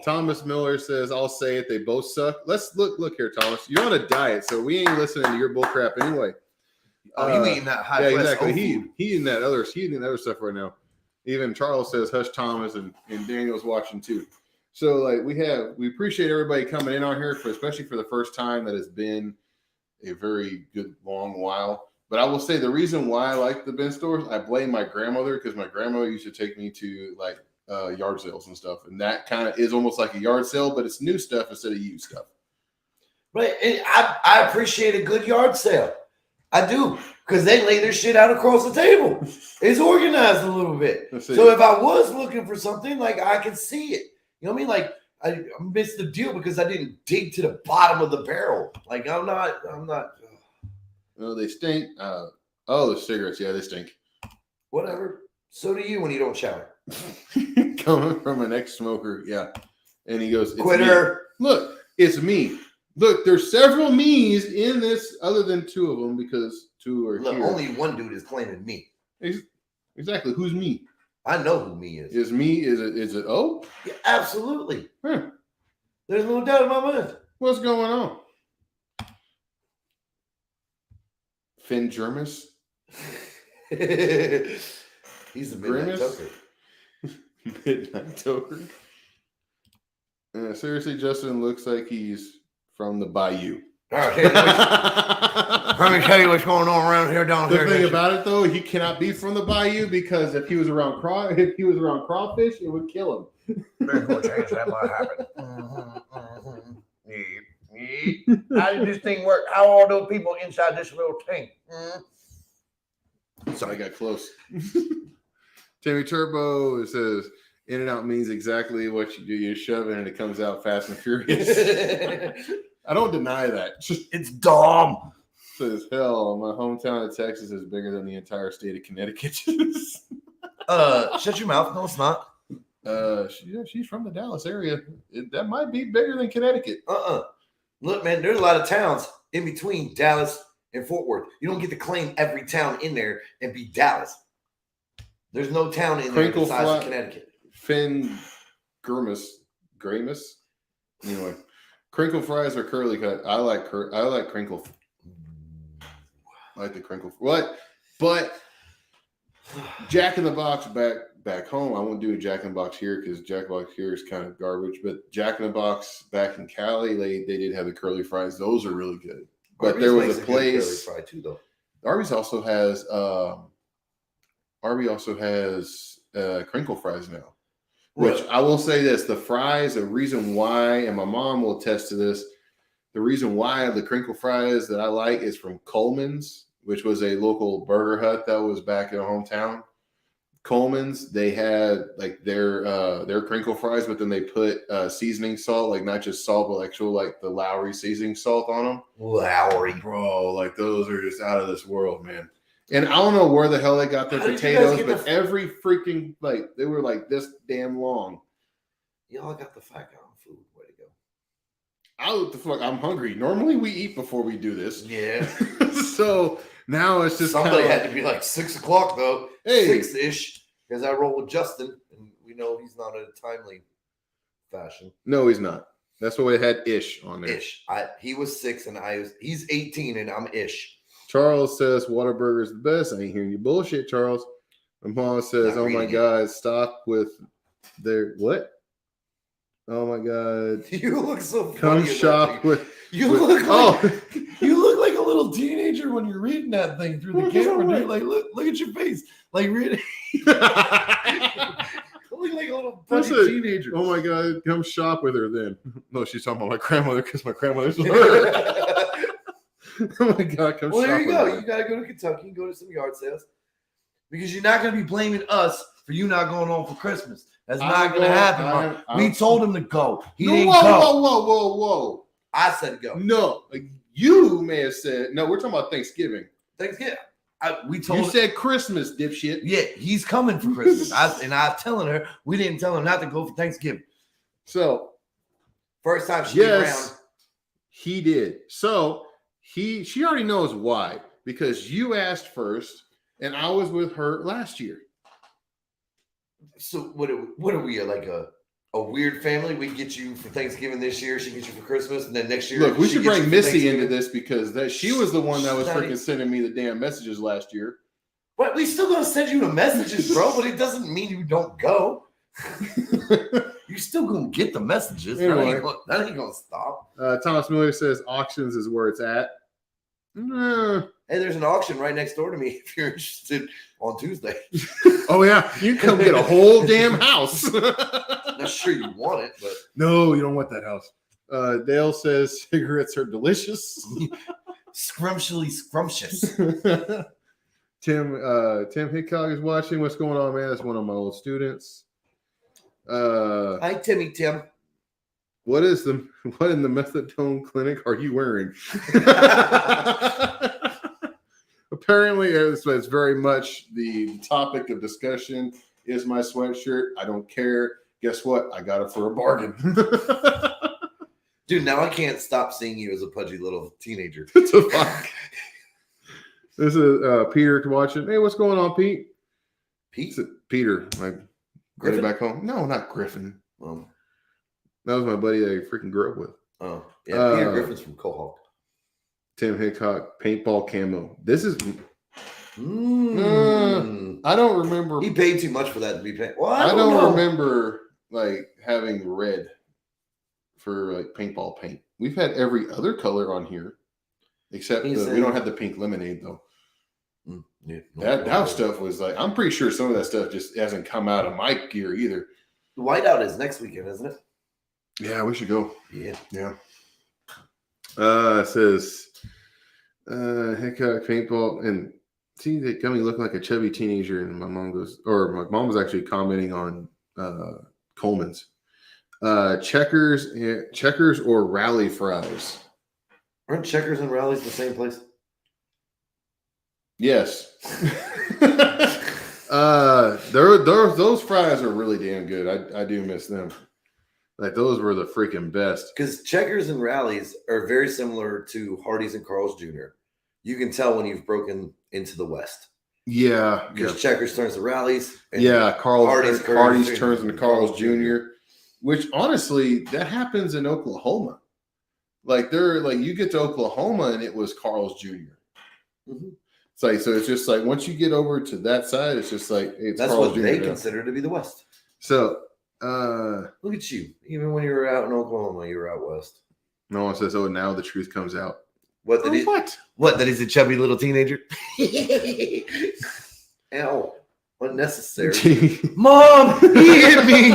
Thomas Miller says, "I'll say it. They both suck." Let's look here, Thomas. You're on a diet, so we ain't listening to your bullcrap anyway.
Oh, you eating that high?
Yeah, exactly. He eating that other. He eating that other stuff right now. Even Charles says, hush Thomas, and Daniel's watching too. So like we appreciate everybody coming in on here, especially for the first time. That has been a very good long while. But I will say the reason why I like the bin stores, I blame my grandmother, because my grandmother used to take me to like yard sales and stuff. And that kind of is almost like a yard sale, but it's new stuff instead of used stuff.
Right. And I appreciate a good yard sale. I do, because they lay their shit out across the table. It's organized a little bit. So if I was looking for something, like, I can see it. You know what I mean? Like, I missed the deal because I didn't dig to the bottom of the barrel. Like, I'm not.
Oh, they stink. The cigarettes. Yeah, they stink.
Whatever. So do you when you don't shower.
Coming from an ex-smoker. Yeah. And he goes,
quitter.
Look, it's me. Look, there's several me's in this other than two of them, because two are here.
Only one dude is claiming me.
Exactly. Who's me?
I know who me is.
Is me? Is it O?
Yeah, absolutely. Huh. There's no doubt in my mind.
What's going on? Finn Germis?
He's the midnight toker.
Midnight toker. Seriously, Justin looks like he's from the Bayou.
Let me tell you what's going on around here down here.
The thing about it, though, he cannot be from the Bayou, because if he was around crawfish, it would kill him.
There's no chance that might happen. How did this thing work? How are those people inside this little thing?
Sorry, I got close. Timmy Turbo says, In-N-Out means exactly what you do. You shove it and it comes out fast and furious. I don't deny that.
It's dumb.
Says, hell, my hometown of Texas is bigger than the entire state of Connecticut.
Shut your mouth. No, it's not.
She's from the Dallas area. That might be bigger than Connecticut.
Look, man, there's a lot of towns in between Dallas and Fort Worth. You don't get to claim every town in there and be Dallas. There's no town in there the size of Connecticut.
Finn Gramus. Anyway, Crinkle fries or curly cut? I like crinkle. I like the crinkle. What? But Jack in the Box back home. I won't do a Jack in the Box here because Jack in the Box here is kind of garbage. But Jack in the Box back in Cali, they did have the curly fries. Those are really good. But
Arby's
there was
makes
a place.
Curly fry too, though.
Arby's also has crinkle fries now. Which I will say this: the fries, the reason why, and my mom will attest to this. The reason why the crinkle fries that I like is from Coleman's, which was a local burger hut that was back in our hometown. Coleman's, they had like their crinkle fries, but then they put seasoning salt, like not just salt, but actual like the Lowry seasoning salt on them.
Lowry,
bro, like those are just out of this world, man. And I don't know where the hell they got their potatoes, but every freaking they were like this damn long.
Y'all got the fat guy on food. Way to go.
What the fuck? I'm hungry. Normally we eat before we do this.
Yeah.
So now it's just
somebody had to be like 6 o'clock though.
Hey.
6-ish, because I roll with Justin, and we know he's not in a timely fashion.
No, he's not. That's why it had ish on there.
Ish. He was 6 and he's 18 and I'm ish.
Charles says Whataburger is the best. I ain't hearing you bullshit, Charles. My mom says, "Oh my God, stop with their what? Oh my God,
you look so funny.
Come shop with
you look like a little teenager when you're reading that thing through the camera, dude. Like look at your face, like reading. Look like a little funny teenager.
Oh my God, come shop with her then. No, she's talking about my grandmother because my grandmother's oh my God, come shop.
Well, there you go. You got to go to Kentucky and go to some yard sales because you're not going to be blaming us for you not going home for Christmas. That's not going to happen. We told him to go. He didn't go.
Whoa.
I said go.
No, you may have said no. We're talking about Thanksgiving.
Thanksgiving. We told
you said Christmas, dipshit.
Yeah, he's coming for Christmas. I was telling her we didn't tell him not to go for Thanksgiving.
So
first time she came around,
he did. So she already knows why, because you asked first, and I was with her last year.
So what are we like a weird family? We get you for Thanksgiving this year, she gets you for Christmas, and then next year.
Look, we should bring Missy into this because she was the one that was freaking sending me the damn messages last year.
But we still gonna send you the messages, bro. But it doesn't mean you don't go. You're still gonna get the messages.
Anyway,
that ain't gonna stop.
Thomas Miller says auctions is where it's at.
Hey, there's an auction right next door to me if you're interested on Tuesday.
Oh yeah, you can come get a whole damn house.
Not sure you want it, but
no, you don't want that house. Dale says cigarettes are delicious.
Scrumptiously scrumptious.
Tim Hickok is watching. What's going on, man? That's one of my old students.
Hi, Tim.
What in the methadone clinic are you wearing? Apparently, it's very much the topic of discussion is my sweatshirt. I don't care. Guess what? I got it for a bargain.
Dude, now I can't stop seeing you as a pudgy little teenager.
It's a fuck. This is Peter watching. Hey, what's going on, Pete? Peter, my buddy back home. No, not Griffin. That was my buddy that I freaking grew up with.
Oh, yeah. Peter Griffin's from Cohawk.
Tim Hickok, paintball camo. This is. I don't remember.
He paid too much for that to be paid. Well,
I don't remember having red for paintball paint. We've had every other color on here, except we don't have the pink lemonade though.
Yeah,
that stuff was I'm pretty sure some of that stuff just hasn't come out of my gear either.
The whiteout is next weekend, isn't it?
Yeah, we should go.
Yeah.
It says Hickok paintball, and see they got me looking like a chubby teenager, and my mom was actually commenting on Coleman's checkers or rally fries.
Aren't Checkers and Rallies the same place?
Yes. Those fries are really damn good. I do miss them. Those were the freaking best.
Because Checkers and Rallies are very similar to Hardee's and Carl's Jr. You can tell when you've broken into the West.
Yeah.
Because Checkers turns to Rallies.
And Hardee's turns into Carl's Jr. Which honestly, that happens in Oklahoma. Like they're like you get to Oklahoma and it was Carl's Jr.
Mm-hmm.
It's like so. It's just like once you get over to that side, it's just like it's
that's
Carl's
what
Jr.
they
now.
consider to be the West.
So
look at you. Even when you were out in Oklahoma, you were out west.
no one says, "Oh, now the truth comes out."
What? That What? That he's a chubby little teenager? Ow! Unnecessary. Mom, he hit me.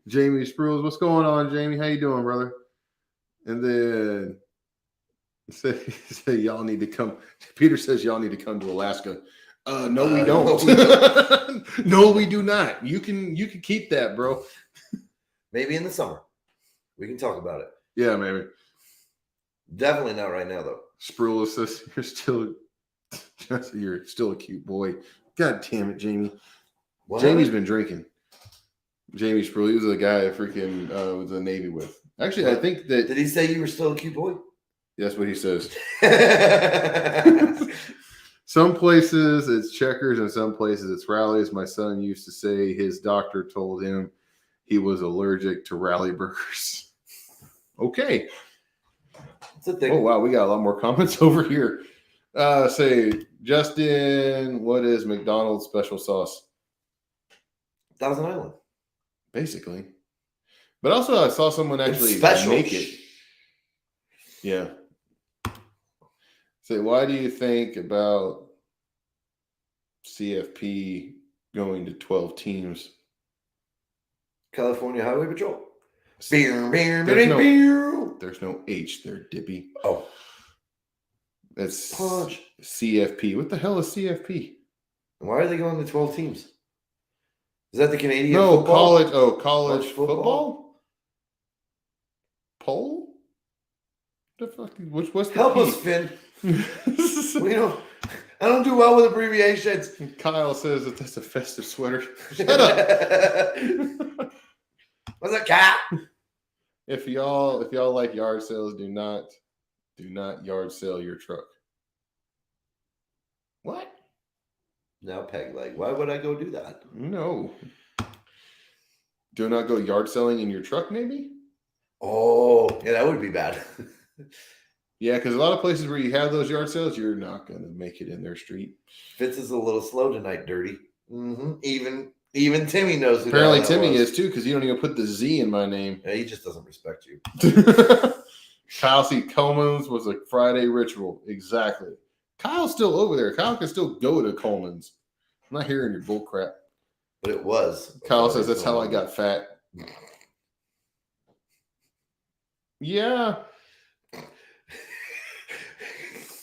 Jamie Sprules, what's going on, Jamie? How you doing, brother? And then say y'all need to come. Peter says y'all need to come to Alaska. No, we don't. No, we do not. You can keep that, bro.
Maybe in the summer. We can talk about it.
Yeah, maybe.
Definitely not right now, though.
Sprules says you're still a cute boy. God damn it, Jamie.
What?
Jamie's been drinking. Jamie Spruill, he was the guy I freaking was in the Navy with. Actually, I think that...
Did he say you were still a cute boy?
That's what he says. Some places it's checkers and some places it's rallies. My son used to say his doctor told him he was allergic to rally burgers. Okay.
It's a thing.
Oh, wow. We got a lot more comments over here. Say, Justin, what is McDonald's special sauce?
Thousand Island.
Basically. But also I saw someone actually make it. Yeah. Say, why do you think about CFP going to 12 teams?
California Highway Patrol.
There's no H there, Dippy.
Oh.
That's CFP. What the hell is CFP?
Why are they going to 12 teams? Is that the Canadian
football?
College
football? Poll? The fuck? What's the
Help
P?
us, Finn. I don't do well with abbreviations.
Kyle says that that's a festive sweater. Shut up.
What's that, cat?
If y'all like yard sales, do not yard sale your truck. What?
Now, Peg, why would I go do that?
No. Do not go yard selling in your truck, maybe?
Oh, yeah, that would be bad.
Yeah, because a lot of places where you have those yard sales, you're not going to make it in their street.
Fitz is a little slow tonight, Dirty. Mm-hmm. Even Timmy knows who
apparently Timmy is too, because you don't even put the Z in my name.
Yeah, he just doesn't respect you.
Kyle C. Coleman's was a Friday ritual. Exactly. Kyle's still over there. Kyle can still go to Coleman's. I'm not hearing your bull crap.
But it was.
Kyle says that's how I got fat. Yeah.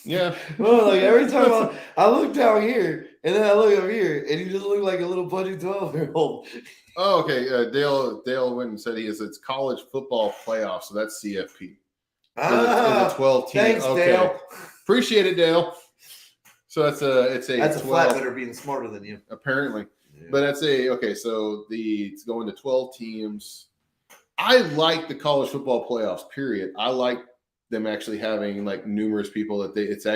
Yeah.
Well, every time I look down here and then I look up here and you just look like a little pudgy 12-year-old.
Oh, okay. Dale went and said it's college football playoff, so that's CFP. It's a 12 team.
Thanks,
okay.
Dale.
Appreciate it, Dale. So that's a 12,
flat better being smarter than you.
Apparently. Yeah. But that's so it's going to 12 teams. I like the college football playoffs, period. I like them actually having numerous people that it's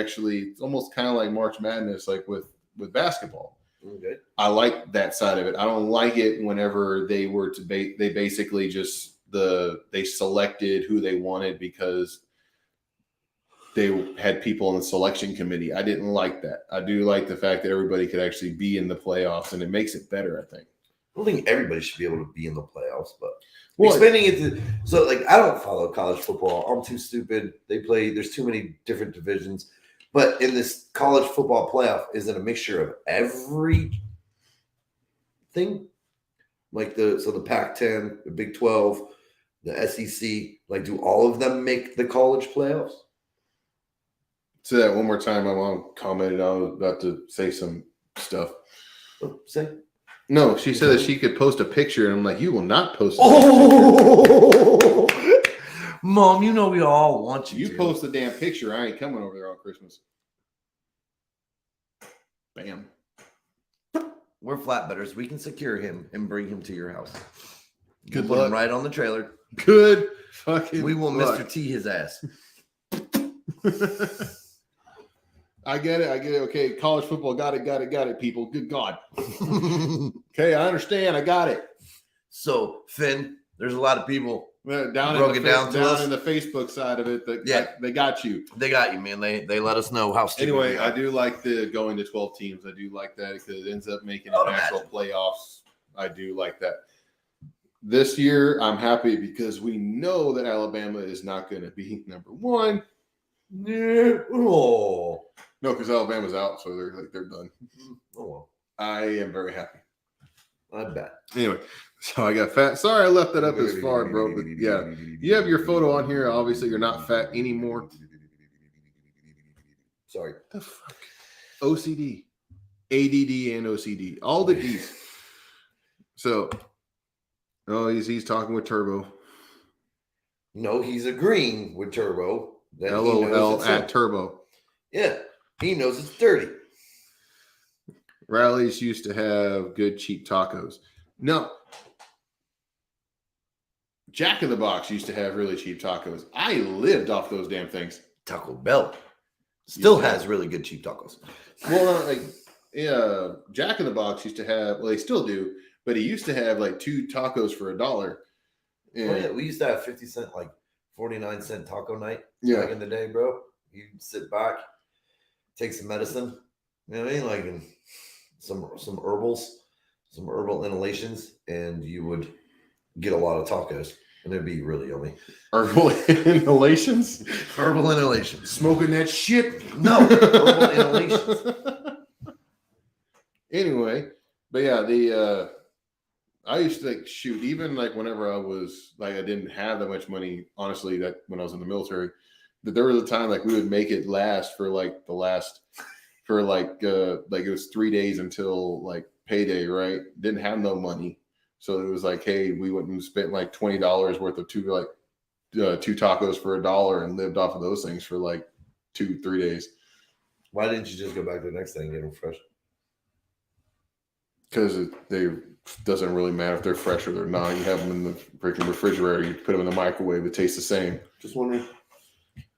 almost kind of like March Madness, like with basketball.
Okay.
I like that side of it. I don't like it whenever they were they basically just they selected who they wanted because they had people on the selection committee. I didn't like that. I do like the fact that everybody could actually be in the playoffs, and it makes it better, I think.
I don't think everybody should be able to be in the playoffs, but expanding it to I don't follow college football. I'm too stupid. There's too many different divisions. But in this college football playoff, is it a mixture of everything? The Pac-10, the Big 12, the SEC, do all of them make the college playoffs?
Say that one more time. My mom commented I was about to say some stuff.
Say?
No, she said that she could post a picture, and I'm like, you will not post a
picture. Mom, we all want you to.
You post the damn picture. I ain't coming over there on Christmas. Bam.
We're flatbedders. We can secure him and bring him to your house.
Good
Put
luck.
him right on the trailer.
Good fucking
We will
luck.
Mr. T his ass.
I get it. Okay, college football. Got it, people. Good God. Okay, I understand. I got it.
So, Finn, there's a lot of people
Down
broke it down to us
in the Facebook side of it. They got you.
They got you, man. They let us know how stupid.
Anyway, I do like the going to 12 teams. I do like that because it ends up making an actual playoffs. I do like that. This year, I'm happy because we know that Alabama is not going to be number one.
Oh.
No, because Alabama's out, so they're done.
Oh well.
I am very happy.
I bet.
Anyway, so I got fat. Sorry I left that up as far, bro. But yeah, you have your photo on here. Obviously, you're not fat anymore.
Sorry.
The fuck? OCD, ADD, and OCD. All the D's. So, he's talking with Turbo.
No, he's agreeing with Turbo.
LOL at Turbo.
Yeah, he knows it's dirty.
Rallies used to have good cheap tacos. No. Jack in the Box used to have really cheap tacos. I lived off those damn things.
Taco Bell still has really good cheap tacos.
Well, Jack in the Box used to have, well, they still do, but he used to have like 2 tacos for $1. And
we used to have 50 cent, like 49-cent taco night
back
in the day, bro. You sit back, take some medicine, you know what I mean? Like some herbals, some herbal inhalations, and you would get a lot of tacos. And it'd be really yummy.
Herbal inhalations?
Herbal inhalations.
Smoking that shit?
No, herbal inhalations.
Anyway, but yeah, I used to shoot, even whenever I was I didn't have that much money, honestly, that when I was in the military, that there was a time we would make it last for it was 3 days until payday, right? Didn't have no money. So it was hey, we went and spent $20 worth of 2 tacos for $1 and lived off of those things for 2-3 days.
Why didn't you just go back to the next day and get them fresh?
Because they doesn't really matter if they're fresh or they're not. You have them in the freaking refrigerator. You put them in the microwave. It tastes the same.
Just wondering.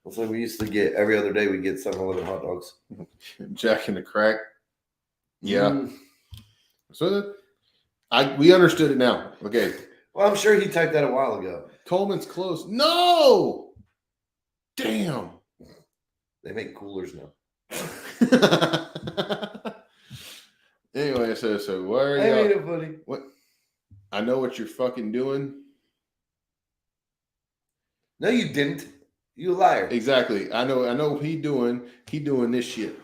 It's we used to get every other day. We get 7-Eleven hot dogs.
Jack in the Crack. Yeah. So we understood it now. Okay.
Well, I'm sure he typed that a while ago.
Coleman's close. No. Damn.
They make coolers now.
Anyway, so where are you?
I made it funny.
What? I know what you're fucking doing.
No, you didn't. You a liar.
Exactly. I know what he doing. He doing this shit.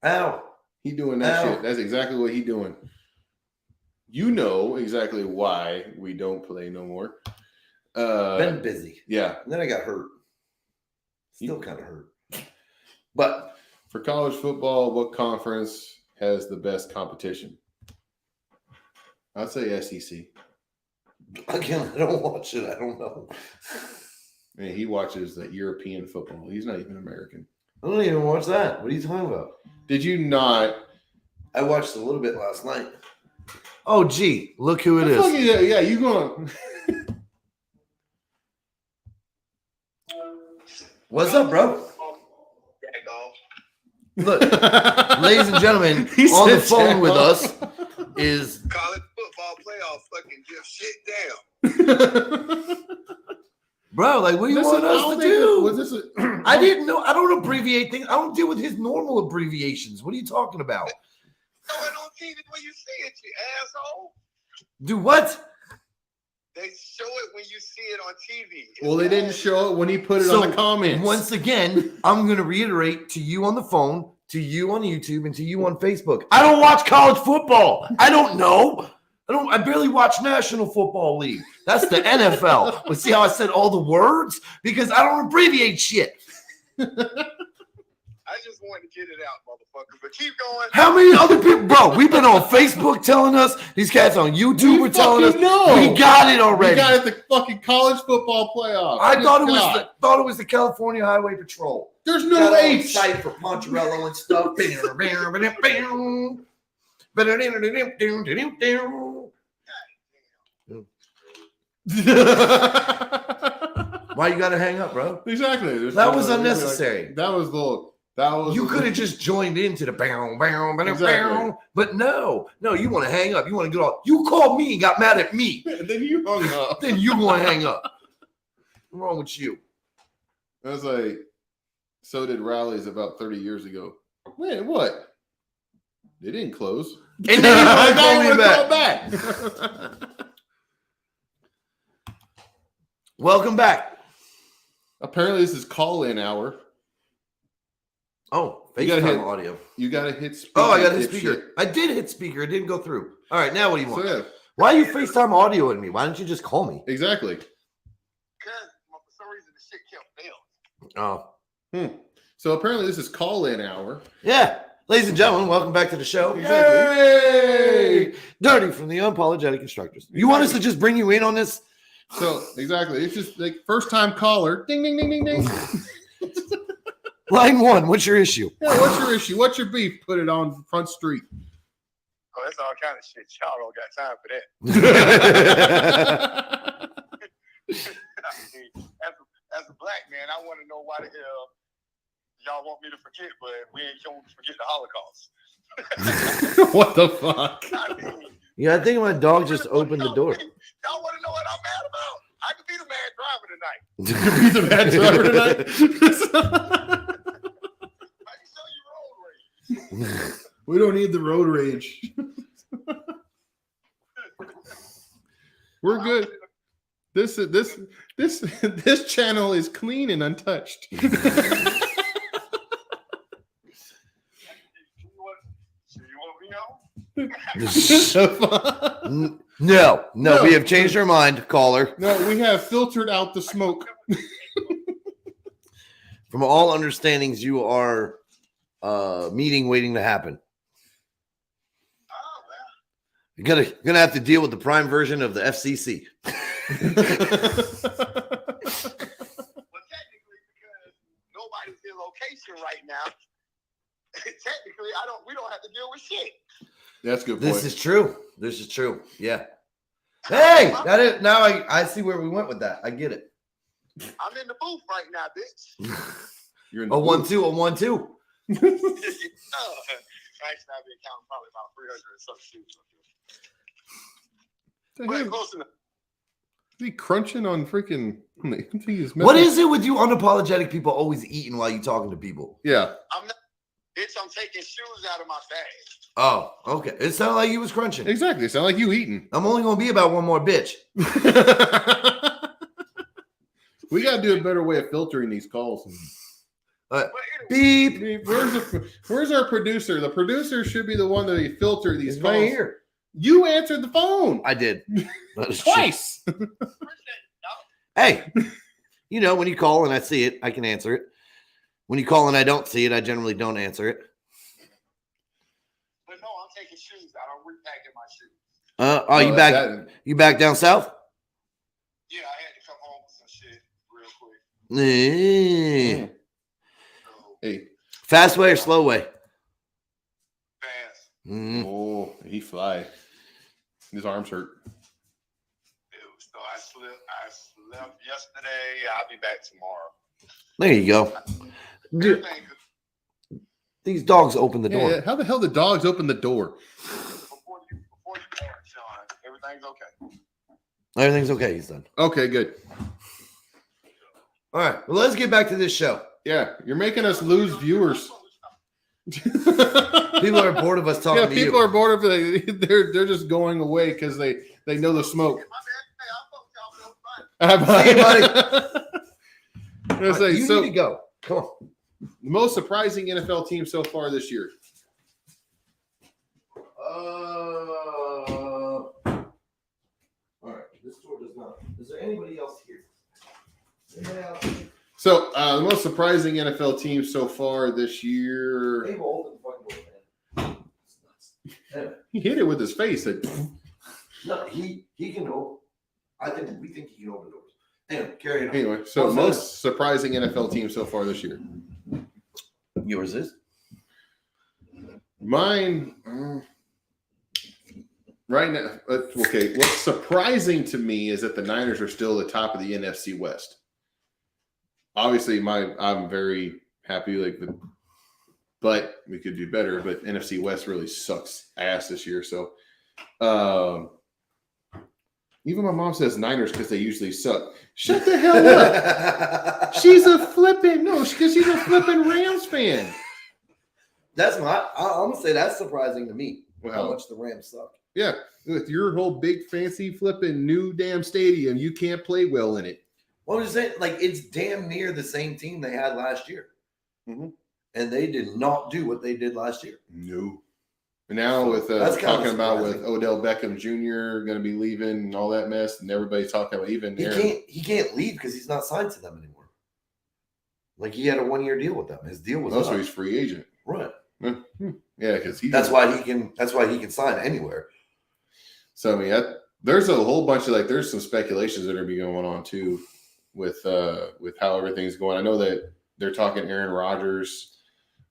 Ow.
He doing that shit. That's exactly what he doing. You know exactly why we don't play no more.
Been busy.
Yeah.
And then I got hurt. Still kind of hurt. But
for college football, what conference has the best competition? I'd say SEC.
Again, I don't watch it. I don't know.
Man, he watches the European football. He's not even American.
I don't even watch that. What are you talking about?
Did you not?
I watched a little bit last night. Oh, gee. Look who it is.
Yeah, you going.
What's up, bro? Look, ladies and gentlemen, on the phone with us is
college football playoff fucking just shit down.
Bro, what do you want us to do? I didn't know. I don't abbreviate things. I don't deal with his normal abbreviations. What are you talking about?
Show it on TV when you see it, you asshole.
Do what?
They show it when you see it on TV.
Well, they didn't show it when he put it on the comments.
Once again, I'm going to reiterate to you on the phone, to you on YouTube, and to you on Facebook. I don't watch college football. I don't know. I barely watch National Football League. That's the NFL. But see how I said all the words? Because I don't abbreviate shit.
I just wanted to get it out, motherfucker. But keep going.
How many other people, bro? We've been on Facebook telling us. These cats on YouTube were telling us.
No.
We got it already.
We got it, the fucking college football playoff.
I thought it was the California Highway Patrol.
There's no H.
Site for Poncherello and stuff. Why you gotta hang up, bro?
Exactly.
That was unnecessary.
You
could have just joined into the
Exactly.
But no, you want to hang up. You want to get off. You called me and got mad at me.
And then you hung up.
Then you want to hang up. wrong with you?
I was like, so did rallies about 30 years ago. Wait, what? They didn't close.
And then you
call
back.
back.
Welcome back.
Apparently, this is call-in hour.
Oh,
You gotta
FaceTime
hit
audio.
You gotta hit speaker.
Oh, I got to hit
dipshit.
speaker. I did hit speaker. It didn't go through. All right, now what do you want?
So, yeah,
Why are you FaceTime audioing me? Why don't you just call me?
exactly.
Because for some reason the shit kept failing.
Oh,
So apparently, this is call-in hour.
yeah. Ladies and gentlemen, welcome back to the show.
Exactly.
Yay! Dirty from the Unapologetic Instructors. You want us to just bring you in on this?
So exactly, it's just like first-time caller. Ding, ding, ding, ding, ding.
Line one, what's your issue?
Yeah, what's your issue? What's your beef? Put it on Front Street.
Oh, that's all kind of shit. Y'all don't got time for that. I mean, as a black man, I want to know why the hell y'all want me to forget, but we ain't going to forget the Holocaust.
What the fuck?
I mean,
Yeah, I think my dog just opened the door.
Y'all want to know what I'm mad about? I could be the mad driver tonight.
You be the bad driver tonight.
I can show you road rage.
We don't need the road rage. We're good. This channel is clean and untouched.
You want me on?
No,
No.
we have changed our mind, caller.
No, we have filtered out the smoke.
From all understandings, you are meeting waiting to happen.
Oh, well.
You're gonna have to deal with the prime version of the FCC.
Well, technically, because nobody's in location right now, technically, we don't have to deal with shit.
That's a good point.
This is true. This is true. Yeah. Hey, that is now I see where we went with that. I get it.
I'm in the booth right now, bitch.
You're in the
A 1-2,
booth.
a 1-2.
Actually, I've been counting probably about 300 and some shoes.
The
But
hell?
close enough.
Is he crunching on freaking?
What is it with you unapologetic people always eating while you talking to people?
Yeah.
I'm not, bitch, I'm taking shoes out of my bag.
Oh, okay. It sounded like you was crunching.
Exactly. Sound like you eating.
I'm only gonna be about one more bitch.
We got to do a better way of filtering these calls.
But anyway,
Beep.
Where's our producer? The producer should be the one that filter these
He's
calls.
right here.
You answered the phone
I did. That is true.
twice.
Hey, you know, when you call and I see it, I can answer it. When you call and I don't see it, I generally don't answer it.
but no, I'm taking shoes out. I'm repacking my shoes.
You back? You back down south?
Yeah, I had to come home with some shit real quick.
Eh.
So,
Hey.
Fast way or slow way?
fast.
Mm.
Oh, he fly. His arms hurt.
So I slept yesterday. I'll be back tomorrow.
There you go. Dude,
Everything
these dogs open the door.
Yeah, how the hell the dogs open the door?
before you start, Sean, everything's okay.
Everything's okay, he's done.
Okay, good.
All right, well, let's get back to this show.
Yeah, you're making us lose viewers.
People are bored of us talking to you.
people are bored of it. They're just going away because they know the smoke.
My bad. Hey, I'll fuck y'all.
See
you, buddy.
I was saying,
You
so
need to go. Come on.
the most surprising NFL team so far this year.
All right, this door does not. Is there anybody else here? Anybody else here?
So the most surprising NFL team so far this year.
Hey, well, open the fucking door, man. It's nuts. Anyway,
He hit it with his face. Like,
no, he can open. We think he can open doors. Anyway, carry on.
anyway, so
What's
most surprising NFL team so far this year.
Yours is?
Mine, right now, okay. What's surprising to me is that the Niners are still the top of the NFC West. Obviously, I'm very happy. But we could do better. But NFC West really sucks ass this year. So, Even my mom says Niners because they usually suck. Shut the hell up. She's a flipping because she's a flipping Rams fan.
I'm gonna say that's surprising to me.
Wow.
How much the Rams suck.
Yeah, with your whole big fancy flipping new damn stadium, you can't play well in it.
Well, I'm just saying, like, it's damn near the same team they had last year.
Mm-hmm.
And they did not do what they did last year.
No. And now with
That's
talking about with Odell Beckham Jr. going to be leaving and all that mess, and everybody's talking about even
he can't leave because he's not signed to them anymore. Like, he had a 1-year deal with them. His deal was
also he's free agent,
right?
Yeah, because
that's why he can sign anywhere.
So I mean, there's a whole bunch of there's some speculations that are be going on too with how everything's going. I know that they're talking Aaron Rodgers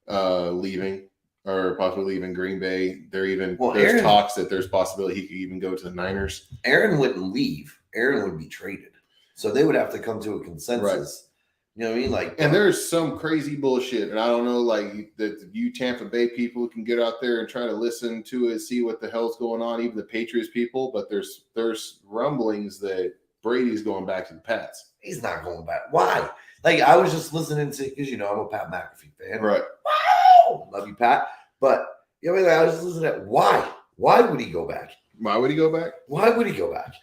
leaving. Or possibly leaving Green Bay. There's talks that there's possibility he could even go to the Niners.
Aaron wouldn't leave. Aaron would be traded. So they would have to come to a consensus. Right. You know what I mean? Like,
and there's some crazy bullshit. And I don't know, that you Tampa Bay people can get out there and try to listen to it, see what the hell's going on, even the Patriots people. But there's rumblings that Brady's going back to the Pats.
He's not going back. Why? Like, I was just listening to, because, I'm a Pat McAfee fan.
Right.
Wow! Love you, Pat. But, I was just listening at why? Why would he go back?
Why would he go back?
Why would he go back?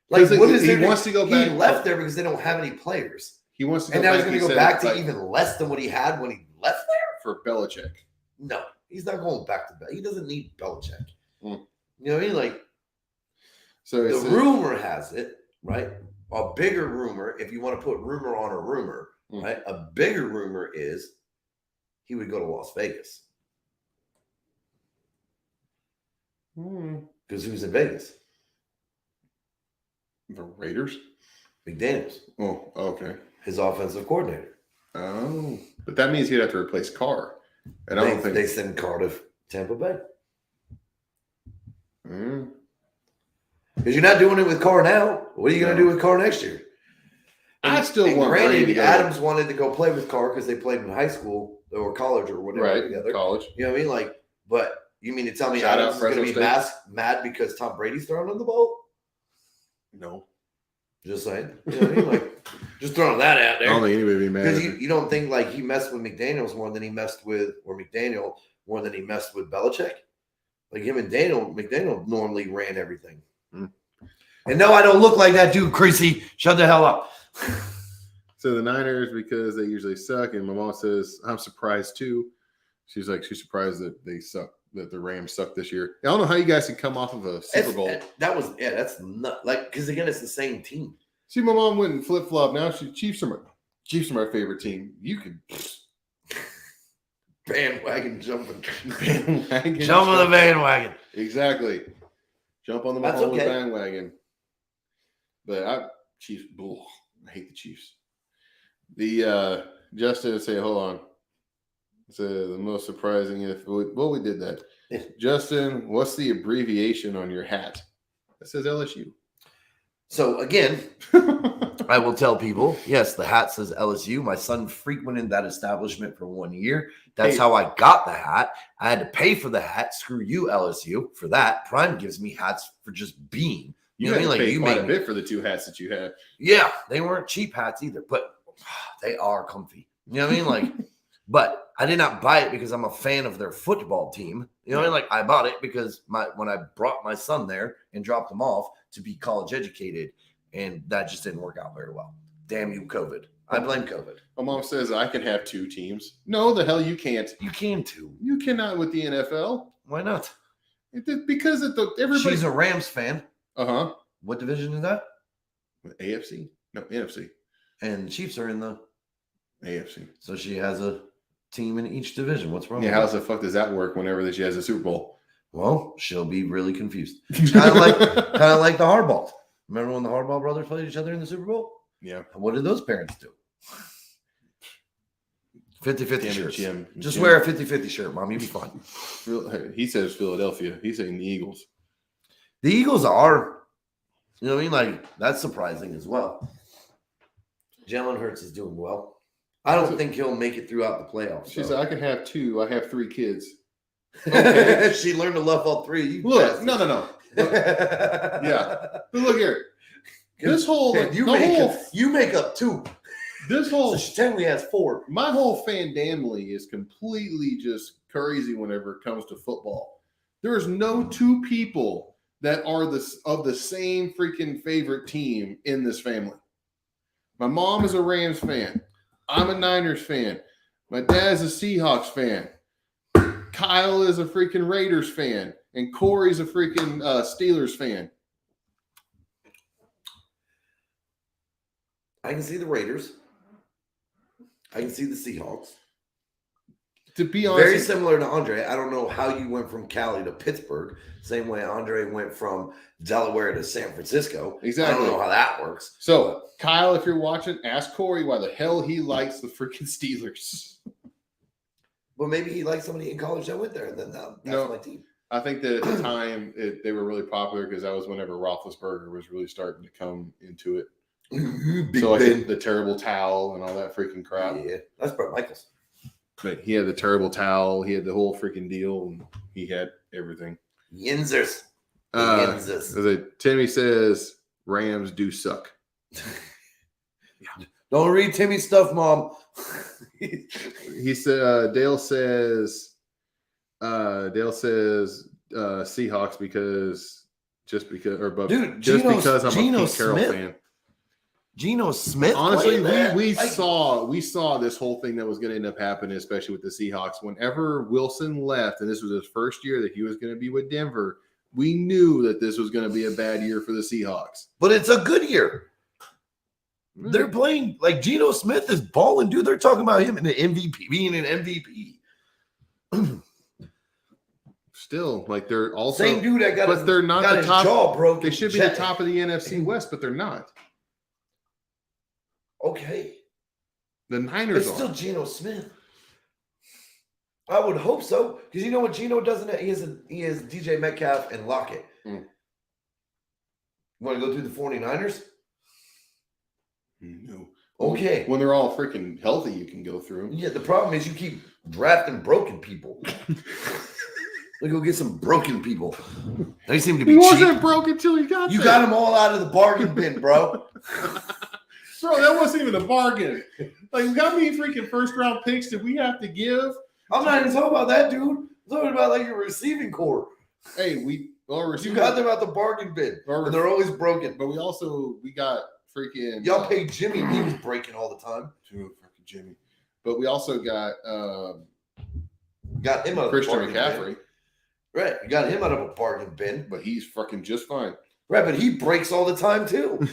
Like, what is
he wants to go back.
He left there because they don't have any players.
He wants to go
and now
back.
He's going to go back to even less than what he had when he left there?
For Belichick.
No, he's not going back to Belichick. He doesn't need Belichick.
Mm.
You know what I mean? Like,
so
the rumor has it, right? A bigger rumor, if you want to put rumor on a rumor, right? A bigger rumor is he would go to Las Vegas. Because who's in Vegas?
The Raiders?
McDaniels.
Oh, okay.
His offensive coordinator.
Oh, but that means he'd have to replace Carr. And I don't think
they send Carr to Tampa Bay. Because you're not doing it with Carr now. What are you going to do with Carr next year?
I still want Brady to go.
Adams wanted to go play with Carr because they played in high school or college or whatever together.
College.
You know what I mean? Like, but you mean to tell me Adams is going to be mad because Tom Brady's throwing on the ball?
No.
Just saying. You know what I mean? Like, just throwing that out there.
I don't think anybody would be mad.
Because you don't think like he messed with McDaniels more than he messed with, or McDaniel more than he messed with Belichick? Like him and McDaniel normally ran everything. And no, I don't look like that dude, Creasy. Shut the hell up.
So the Niners, because they usually suck, and my mom says, I'm surprised too. She's surprised that they suck, that the Rams suck this year. I don't know how you guys can come off of a Super Bowl.
That's not because again, it's the same team.
See, my mom wouldn't flip flop. Now Chiefs are my favorite team. You could
bandwagon jumping.
Jump
on the bandwagon.
Exactly. Jump on the Mahomes bandwagon. But Chiefs. I hate the Chiefs. The Justin say, hold on. It's the most surprising. We did that.
Yeah.
Justin, what's the abbreviation on your hat? That says LSU.
So again, I will tell people, yes, the hat says LSU. My son frequented that establishment for 1 year. That's how I got the hat. I had to pay for the hat. Screw you, LSU, for that. Prime gives me hats for just being. You know what I mean? Like
you quite a bit for the two hats that you had.
Yeah, they weren't cheap hats either, but they are comfy. You know what I mean? Like, but I did not buy it because I'm a fan of their football team. You know what I mean? Like, I bought it because when I brought my son there and dropped him off to be college educated, and that just didn't work out very well. Damn you, COVID. I blame COVID.
My mom says I can have two teams. No, the hell you can't.
You can too.
You cannot with the NFL.
Why not?
Because everybody.
She's a Rams fan.
Uh-huh.
What division is that?
AFC? No, NFC.
And the Chiefs are in the
AFC.
So she has a team in each division. What's wrong?
Yeah, how the fuck does that work whenever she has a Super Bowl?
Well, she'll be really confused. Kind of like the Harbaugh. Remember when the Harbaugh brothers played each other in the Super Bowl?
Yeah.
What did those parents do? 50-50 shirts. Just
Jim.
wear a 50-50 shirt, Mom. You'll be fine.
He says Philadelphia. He's saying the Eagles.
The Eagles are, you know what I mean? Like, that's surprising as well. Jalen Hurts is doing well. I don't think he'll make it throughout the playoffs.
She said, I can have two. I have 3 kids.
Okay. She learned to love all 3.
Look, no. Look, yeah. But look here. This whole
you make up 2.
This whole
So she technically has 4.
my whole fandamily is completely just crazy whenever it comes to football. There's no 2 people that are of the same freaking favorite team in this family. My mom is a Rams fan. I'm a Niners fan. My dad's a Seahawks fan. Kyle is a freaking Raiders fan. And Corey's a freaking Steelers fan.
I can see the Raiders. I can see the Seahawks.
To be honest,
very similar to Andre. I don't know how you went from Cali to Pittsburgh. Same way Andre went from Delaware to San Francisco.
Exactly.
I don't know how that works.
So, Kyle, if you're watching, ask Corey why the hell he likes the freaking Steelers.
But maybe he liked somebody in college that went there, and then that's my team.
I think that at the time they were really popular because that was whenever Roethlisberger was really starting to come into it. So I think the terrible towel and all that freaking crap.
Yeah, that's Brett Michaels.
But he had the terrible towel. He had the whole freaking deal, and he had everything.
Yinzers.
Timmy says Rams do suck.
Don't read Timmy's stuff, Mom.
He said Dale says Seahawks because I'm a Pete Carroll fan.
Geno Smith.
Honestly, we saw this whole thing that was going to end up happening, especially with the Seahawks. Whenever Wilson left, and this was his first year that he was going to be with Denver, we knew that this was going to be a bad year for the Seahawks.
But it's a good year. They're playing like Geno Smith is balling, dude. They're talking about him in the MVP, being an MVP.
Still, like they're also
same dude that got
they're not the top.
Jaw broke.
They should be the top of the NFC West, but they're not.
Okay.
The Niners
are. It's still Geno Smith. I would hope so. Because you know what Geno doesn't have? He has DJ Metcalf and Lockett. You want to go through the 49ers?
No.
Okay.
When they're all freaking healthy, you can go through them.
Yeah, the problem is you keep drafting broken people. Let's go get some broken people. They seem to be cheap.
He wasn't broken till he got there.
You got them all out of the bargain bin, bro.
Bro, that wasn't even a bargain. Like, how many freaking first-round picks did we have to give?
I'm not even talking about that, dude. I'm talking about like your receiving core.
Hey, you
got them out the bargain bin, and they're always broken.
But we got freaking.
Y'all paid Jimmy. He was breaking all the time.
Freaking Jimmy. But we also got
him out of
Christian
the bargain
McCaffrey.
Bin. Right, you got him out of a bargain bin,
but he's fucking just fine.
Right, but he breaks all the time too.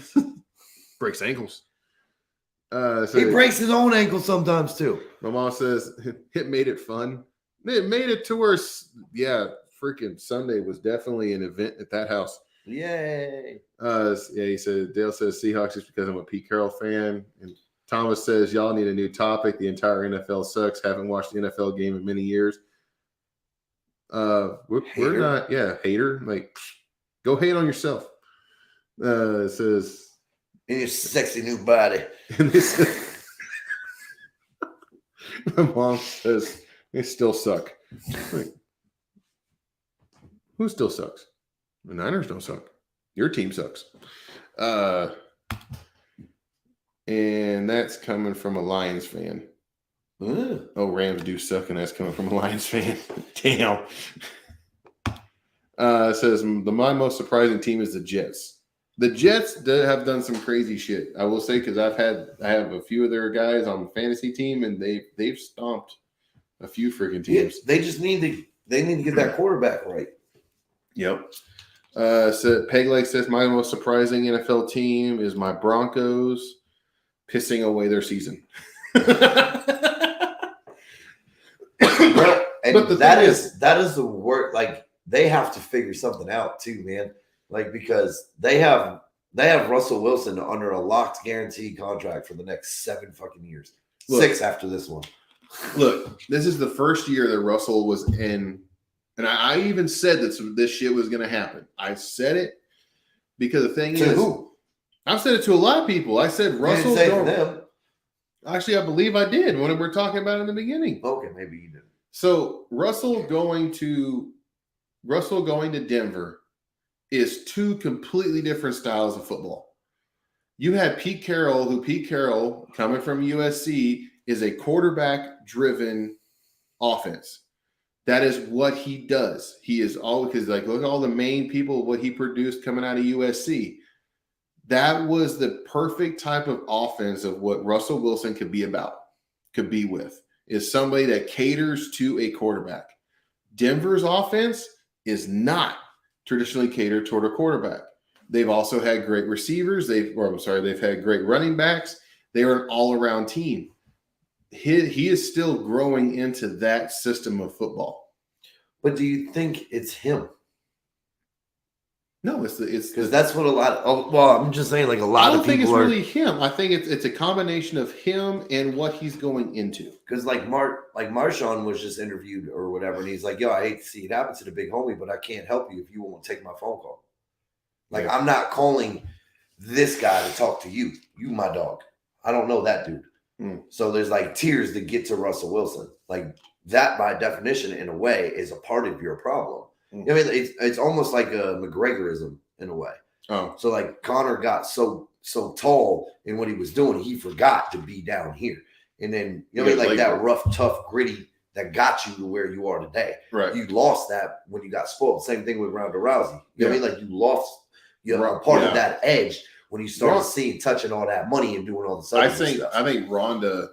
Breaks ankles.
He breaks his own ankle sometimes too.
My mom says it made it fun. It made it to where, freaking Sunday was definitely an event at that house.
Yay!
He said Dale says Seahawks just because I'm a Pete Carroll fan, and Thomas says y'all need a new topic. The entire NFL sucks. Haven't watched the NFL game in many years. We're not, hater. Like, go hate on yourself. It says.
In your sexy new body.
My mom says they still suck. Like, who still sucks? The Niners don't suck. Your team sucks. And that's coming from a Lions fan. Oh, Rams do suck, and that's coming from a Lions fan. Damn. It says my most surprising team is the Jets. The Jets have done some crazy shit. I will say, because I have a few of their guys on the fantasy team, and they've stomped a few freaking teams.
Yeah, they just need to get that quarterback right.
Yep. So Pegleg says my most surprising NFL team is my Broncos pissing away their season.
But that is the work. Like, they have to figure something out too, man. Like, because they have Russell Wilson under a locked guaranteed contract for the next 7 fucking years. 6 after this one.
Look, this is the first year that Russell was in, and I even said that this shit was going to happen. I said it because the thing is,
who?
I've said it to a lot of people. I said Russell.
You didn't say to them.
Actually, I believe I did when we were talking about it in the beginning.
Okay, maybe you did.
So Russell going to Denver is 2 completely different styles of football. You had Pete Carroll, coming from USC, is a quarterback-driven offense. That is what he does. He is all because look at all the main people, what he produced coming out of USC. That was the perfect type of offense of what Russell Wilson could be with, is somebody that caters to a quarterback. Denver's offense is not traditionally catered toward a quarterback. They've also had great receivers. They've had great running backs. They are an all-around team. He is still growing into that system of football.
But do you think it's him?
No, it's
because that's what a lot of. Well, I'm just saying, like a lot of people. I don't think
it's really him. I think it's a combination of him and what he's going into.
Because Marshawn was just interviewed or whatever, and he's like, "Yo, I hate to see it happen to the big homie, but I can't help you if you won't take my phone call. Like, I'm not calling this guy to talk to you. You my dog. I don't know that dude." So there's like tiers that get to Russell Wilson. Like that, by definition, in a way, is a part of your problem. I mean, it's almost like a McGregorism in a way.
Oh,
so like Connor got so tall in what he was doing, he forgot to be down here, and then that rough, tough, gritty that got you to where you are today.
Right,
you lost that when you got spoiled. Same thing with Ronda Rousey. You know what I mean? Like you lost part of that edge when you started touching all that money and doing all the stuff.
I think Ronda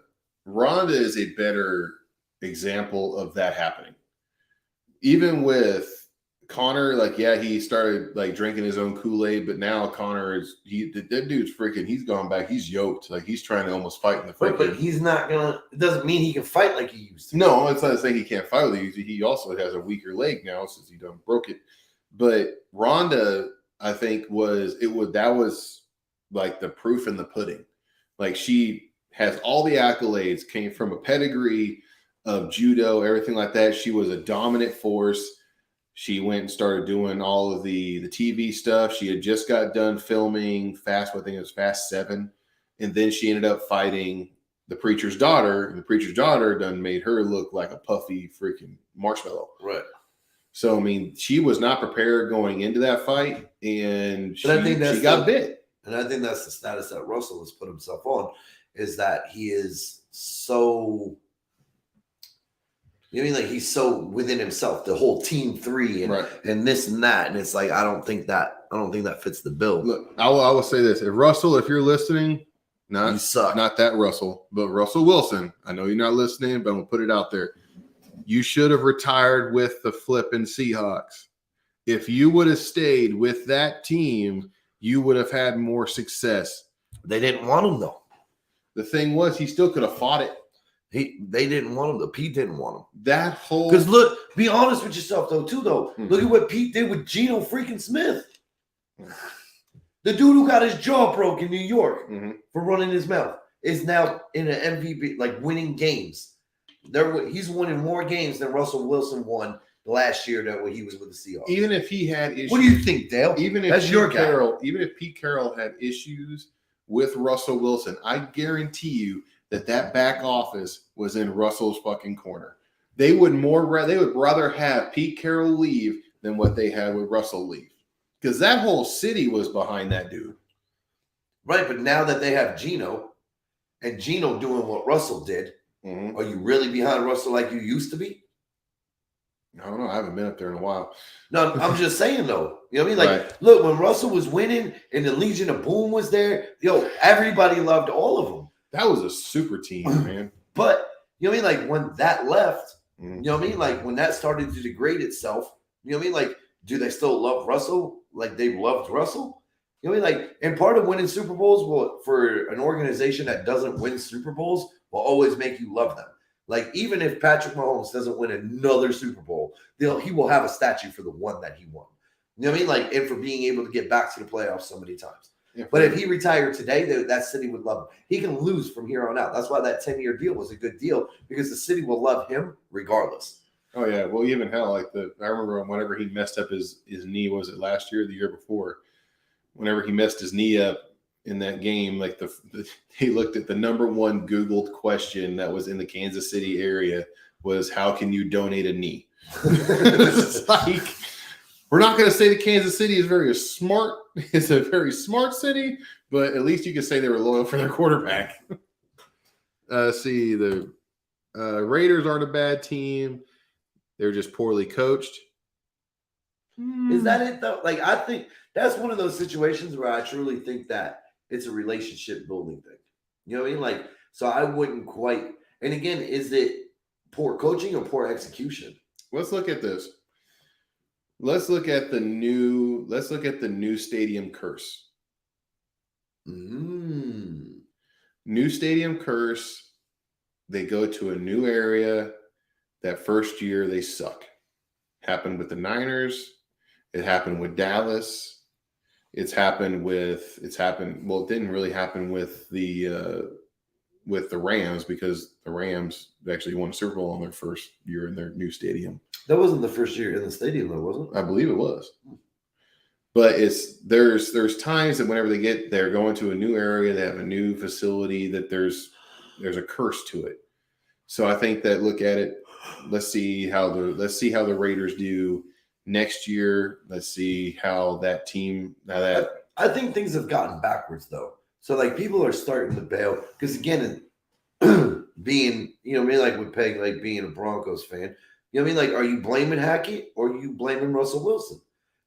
is a better example of that happening. Even with Connor, he started drinking his own Kool-Aid, but now Connor that dude's freaking, he's gone back. He's yoked. He's trying to almost fight in the freaking.
But he's not gonna. It doesn't mean he can fight like he used to.
No, it's not saying he can't fight like he used to. He also has a weaker leg now since he done broke it. But Ronda, I think that was like the proof in the pudding. Like she has all the accolades, came from a pedigree of judo, everything like that. She was a dominant force. She went and started doing all of the TV stuff. She had just got done filming I think it was Fast 7. And then she ended up fighting the preacher's daughter. And the preacher's daughter done made her look like a puffy freaking marshmallow.
Right.
So, I mean, she was not prepared going into that fight. And she got bit.
And I think that's the status that Russell has put himself on, is that he is so... he's so within himself, the whole team 3 and this and that. And it's like, I don't think that fits the bill.
Look, I will say this. If you're listening,
you suck.
Not that Russell, but Russell Wilson. I know you're not listening, but I'm going to put it out there. You should have retired with the flipping Seahawks. If you would have stayed with that team, you would have had more success.
They didn't want him, though.
The thing was, he still could have fought it.
They didn't want him. Pete didn't want him.
Because
look, be honest with yourself though. Look at what Pete did with Geno freaking Smith. The dude who got his jaw broke in New York for running his mouth is now in an MVP, like winning games. He's winning more games than Russell Wilson won last year when he was with the Seahawks.
Even if he had issues.
What do you think, Dale?
Even if Pete Carroll had issues with Russell Wilson, I guarantee you that back office was in Russell's fucking corner. They would rather have Pete Carroll leave than what they had with Russell leave. Because that whole city was behind that dude.
Right, but now that they have Geno, and Geno doing what Russell did, are you really behind Russell like you used to be?
I don't know. I haven't been up there in a while.
No, I'm just saying, though. You know what I mean? Look, when Russell was winning and the Legion of Boom was there, everybody loved all of them.
That was a super team, man.
But, you know what I mean? Like, when that left, you know what I mean? Like, when that started to degrade itself, you know what I mean? Like, do they still love Russell like they loved Russell? You know what I mean? Like, and part of winning Super Bowls for an organization that doesn't win Super Bowls will always make you love them. Like, even if Patrick Mahomes doesn't win another Super Bowl, he will have a statue for the one that he won. You know what I mean? Like, and for being able to get back to the playoffs so many times. Yeah, but if he retired today, that city would love him. He can lose from here on out. That's why that 10-year deal was a good deal, because the city will love him regardless.
Oh, yeah. Well, even hell, I remember whenever he messed up his knee, was it last year or the year before? Whenever he messed his knee up in that game, like he looked at the number one Googled question that was in the Kansas City area was, how can you donate a knee? It's like, we're not going to say that Kansas City is very smart. It's a very smart city, But at least you could say they were loyal for their quarterback. See, the Raiders aren't a bad team. They're just poorly coached.
Is that it though? Like, I think that's one of those situations where I truly think that it's a relationship building thing. You know what I mean? Like, so I wouldn't quite. And again, is it poor coaching or poor execution?
Let's look at this. Let's look at the new stadium curse. New stadium curse. They go to a new area. That first year they suck. Happened with the Niners. It happened with Dallas. It didn't really happen with the Rams, because the Rams actually won a Super Bowl in their first year in their new stadium.
That wasn't the first year in the stadium, though, was it?
I believe it was. But there's times that whenever they're going to a new area, they have a new facility, that there's a curse to it. So I think that, look at it. Let's see how the Raiders do next year. Let's see how that team.
I think things have gotten backwards though. So like, people are starting to bail because, again, being, me, like with Peg, like being a Broncos fan, you know what I mean? Like, are you blaming Hackett or are you blaming Russell Wilson?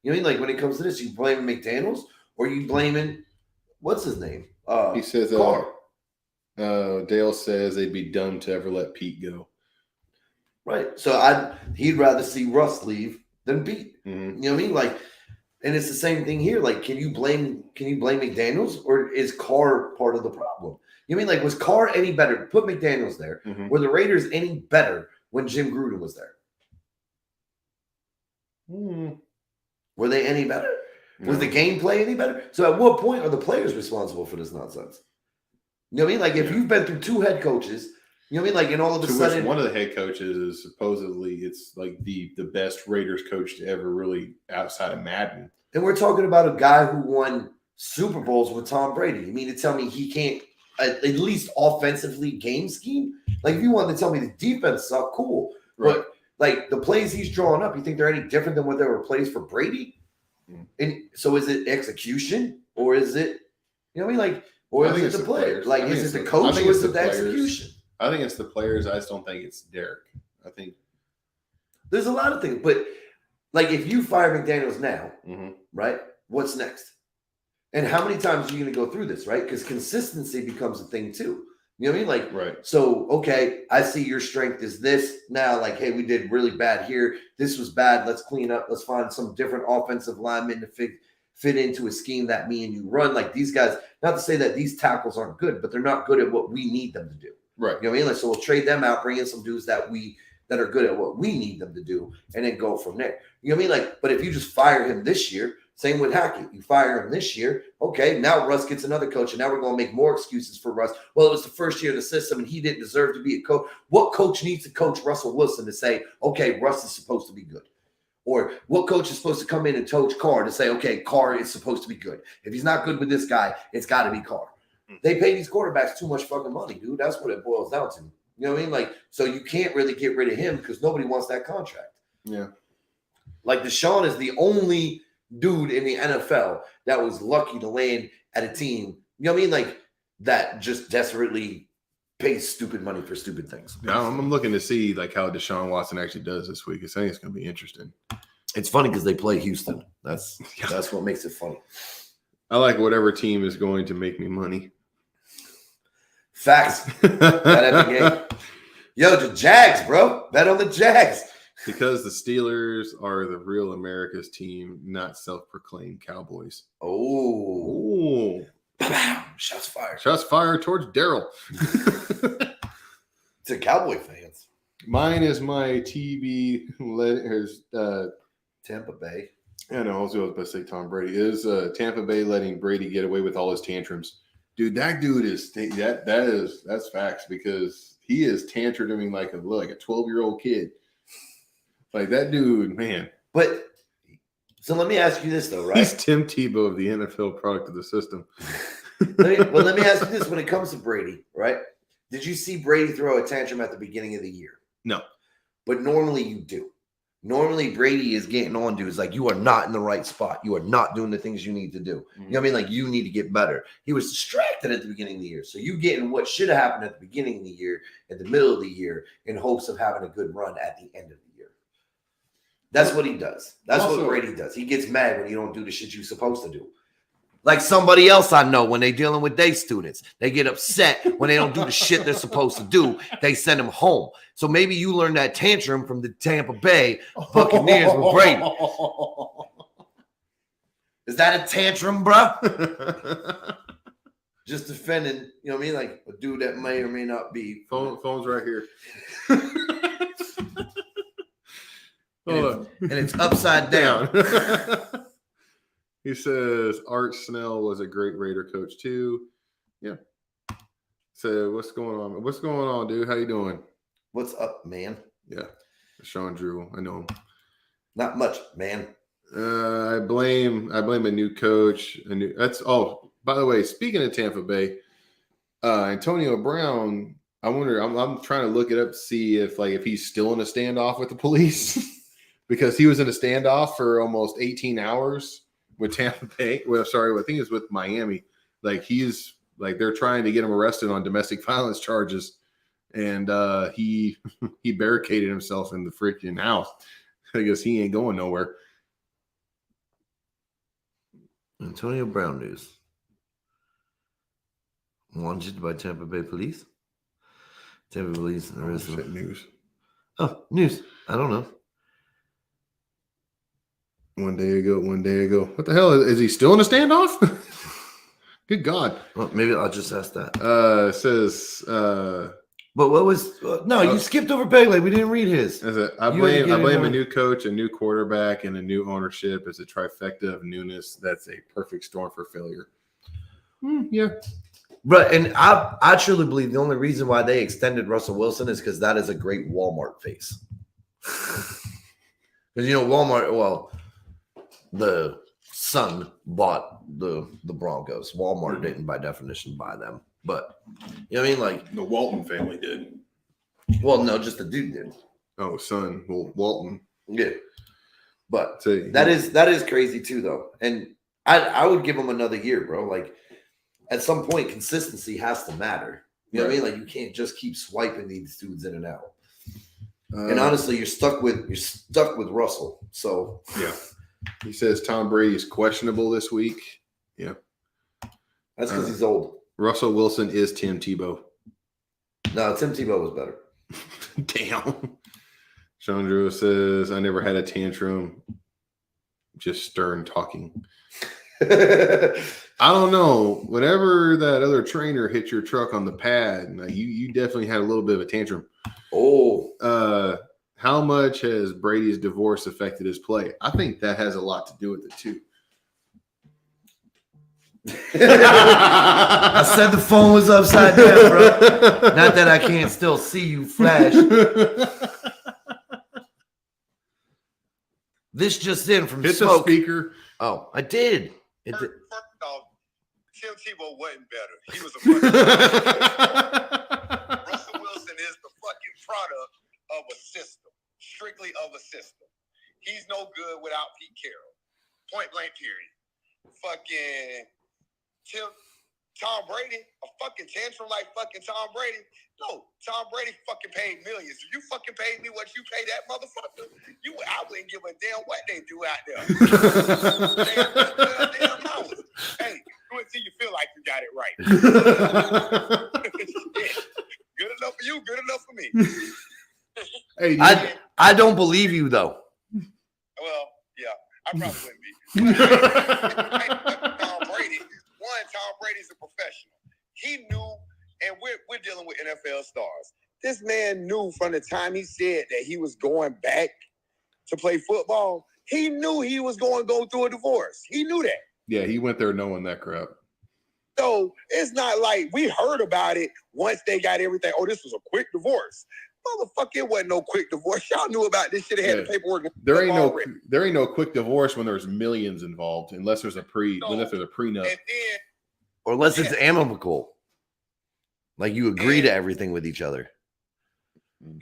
You know what I mean? Like, when it comes to this, you blaming McDaniels or are you blaming, what's his name?
He says,
Carr.
Dale says they'd be dumb to ever let Pete go.
Right. So he'd rather see Russ leave than Pete.
Mm-hmm.
You know what I mean? Like, and it's the same thing here. Like, can you blame McDaniels, or is Carr part of the problem? You know what I mean? Like, was Carr any better? Put McDaniels there.
Mm-hmm.
Were the Raiders any better when Jim Gruden was there? Were they any better?
No.
Was the gameplay any better? So at what point are the players responsible for this nonsense? You know what I mean? Like, if you've been through two head coaches, you know what I mean? Like, and all of a sudden,
one of the head coaches is supposedly it's like the best Raiders coach to ever, really, outside of Madden.
And we're talking about a guy who won Super Bowls with Tom Brady. You mean to tell me he can't at least offensively game scheme? Like, if you wanted to tell me the defense sucked, cool.
Right.
But like, the plays he's drawing up, you think they're any different than what they were plays for Brady? And so is it execution, or is it, you know what I mean? Like, or is it the players? Like, is it the coach, or is it the execution?
I think it's the players. I just don't think it's Derek. I think
there's a lot of things, but like, if you fire McDaniels now, right? What's next? And how many times are you going to go through this, right? Because consistency becomes a thing too. You know what I mean? Like,
right.
So, okay, I see your strength is this. Now, like, hey, we did really bad here. This was bad. Let's clean up. Let's find some different offensive linemen to fit into a scheme that me and you run. Like, these guys, not to say that these tackles aren't good, but they're not good at what we need them to do.
Right.
You know what I mean? Like, so we'll trade them out, bring in some dudes that are good at what we need them to do, and then go from there. You know what I mean? Like, but if you just fire him this year, same with Hackett. You fire him this year. Okay, now Russ gets another coach, and now we're going to make more excuses for Russ. Well, it was the first year of the system, and he didn't deserve to be a coach. What coach needs to coach Russell Wilson to say, okay, Russ is supposed to be good? Or what coach is supposed to come in and coach Carr to say, okay, Carr is supposed to be good? If he's not good with this guy, it's got to be Carr. They pay these quarterbacks too much fucking money, dude. That's what it boils down to. You know what I mean? Like, so you can't really get rid of him because nobody wants that contract.
Yeah.
Like, Deshaun is the only dude in the NFL that was lucky to land at a team, you know what I mean? Like, that just desperately pays stupid money for stupid things.
Yeah, I'm looking to see like how Deshaun Watson actually does this week. I think it's going to be interesting.
It's funny because they play Houston. That's what makes it funny.
I like whatever team is going to make me money.
Facts. That every game. Yo, the Jags, bro. Bet on the Jags.
Because the Steelers are the real America's team, not self-proclaimed Cowboys.
Oh. Shots fired.
Shots fired towards Daryl.
To Cowboy fans.
Mine is my TB.
Tampa Bay.
I know. I was about to say Tom Brady. Is Tampa Bay letting Brady get away with all his tantrums? Dude, that dude is that's facts, because he is tantruming like a 12-year-old kid. Like, that dude, man.
But so let me ask you this though, right?
He's Tim Tebow of the NFL product of the system.
Let me ask you this: when it comes to Brady, right? Did you see Brady throw a tantrum at the beginning of the year?
No.
But normally you do. Normally, Brady is getting on dudes like, you are not in the right spot. You are not doing the things you need to do. You know what I mean? Like, you need to get better. He was distracted at the beginning of the year. So you getting what should have happened at the beginning of the year, at the middle of the year, in hopes of having a good run at the end of the year. That's what he does. That's what Brady does. He gets mad when you don't do the shit you're supposed to do. Like somebody else I know, when they dealing with their students, they get upset when they don't do the shit they're supposed to do. They send them home. So maybe you learned that tantrum from the Tampa Bay Buccaneers with Brady. Is that a tantrum, bruh? Just defending, you know what I mean? Like a dude that may or may not be.
Phone's right here.
And it's upside down.
He says Art Snell was a great Raider coach too. Yeah. So what's going on? What's going on, dude? How you doing?
What's up, man?
Yeah. Sean Drew. I know him.
Not much, man.
I blame a new coach. By the way, speaking of Tampa Bay, Antonio Brown, I wonder, I'm trying to look it up to see if he's still in a standoff with the police because he was in a standoff for almost 18 hours with Tampa Bay. Well, sorry, I think it's with Miami. They're trying to get him arrested on domestic violence charges, and he barricaded himself in the freaking house. I guess he ain't going nowhere.
Antonio Brown news. Wanted by Tampa Bay police. Tampa Bay police.
News.
Oh, news. I don't know.
One day ago. What the hell? Is he still in a standoff? Good God.
Well, maybe I'll just ask that.
It says.
But what was? You skipped over Peg. Like we didn't read his.
I blame a new coach, a new quarterback, and a new ownership as a trifecta of newness. That's a perfect storm for failure. Yeah.
Right, and I truly believe the only reason why they extended Russell Wilson is because that is a great Walmart face. Because Walmart, well, the son bought the Broncos. Walmart didn't, by definition, buy them. But you know what I mean? Like
the Walton family did.
Well, no, just the dude did.
Oh, son, Walton.
Yeah. But that is crazy too, though. And I would give him another year, bro. Like at some point, consistency has to matter. You know what I mean? Like you can't just keep swiping these dudes in and out. And honestly, you're stuck with Russell. So
yeah. He says Tom Brady is questionable this week. Yeah.
That's because he's old.
Russell Wilson is Tim Tebow.
No, Tim Tebow was better.
Damn. Sean Drew says, I never had a tantrum. Just stern talking. I don't know. Whenever that other trainer hit your truck on the pad, you definitely had a little bit of a tantrum.
Oh.
How much has Brady's divorce affected his play? I think that has a lot to do with it too.
I said the phone was upside down, bro. Not that I can't still see you flash. This just in from
Hit
Smoke.
the speaker.
Oh, I did.
First off, Tim Tebow wasn't better. He was a fucking Russell Wilson is the fucking product of a system. Strictly of a system. He's no good without Pete Carroll. Point blank period. Fucking Tom Brady, a fucking tantrum like fucking Tom Brady. No, Tom Brady fucking paid millions. If you fucking paid me what you pay that motherfucker, I wouldn't give a damn what they do out there. damn hours. Hey, do it till you feel like you got it right. Good enough for you, good enough for me.
Hey,
I don't believe you though.
Well, yeah, I probably wouldn't be. Tom Brady. Tom Brady's a professional. He knew, and we're dealing with NFL stars. This man knew from the time he said that he was going back to play football, he knew he was going to go through a divorce. He knew that.
Yeah, he went there knowing that crap.
So it's not like we heard about it once they got everything. Oh, this was a quick divorce. Motherfucker, it wasn't no quick divorce. Y'all knew about this shit. They had the paperwork.
There ain't no quick divorce when there's millions involved, unless there's a prenup.
Or unless it's amicable. Like you agree to everything with each other.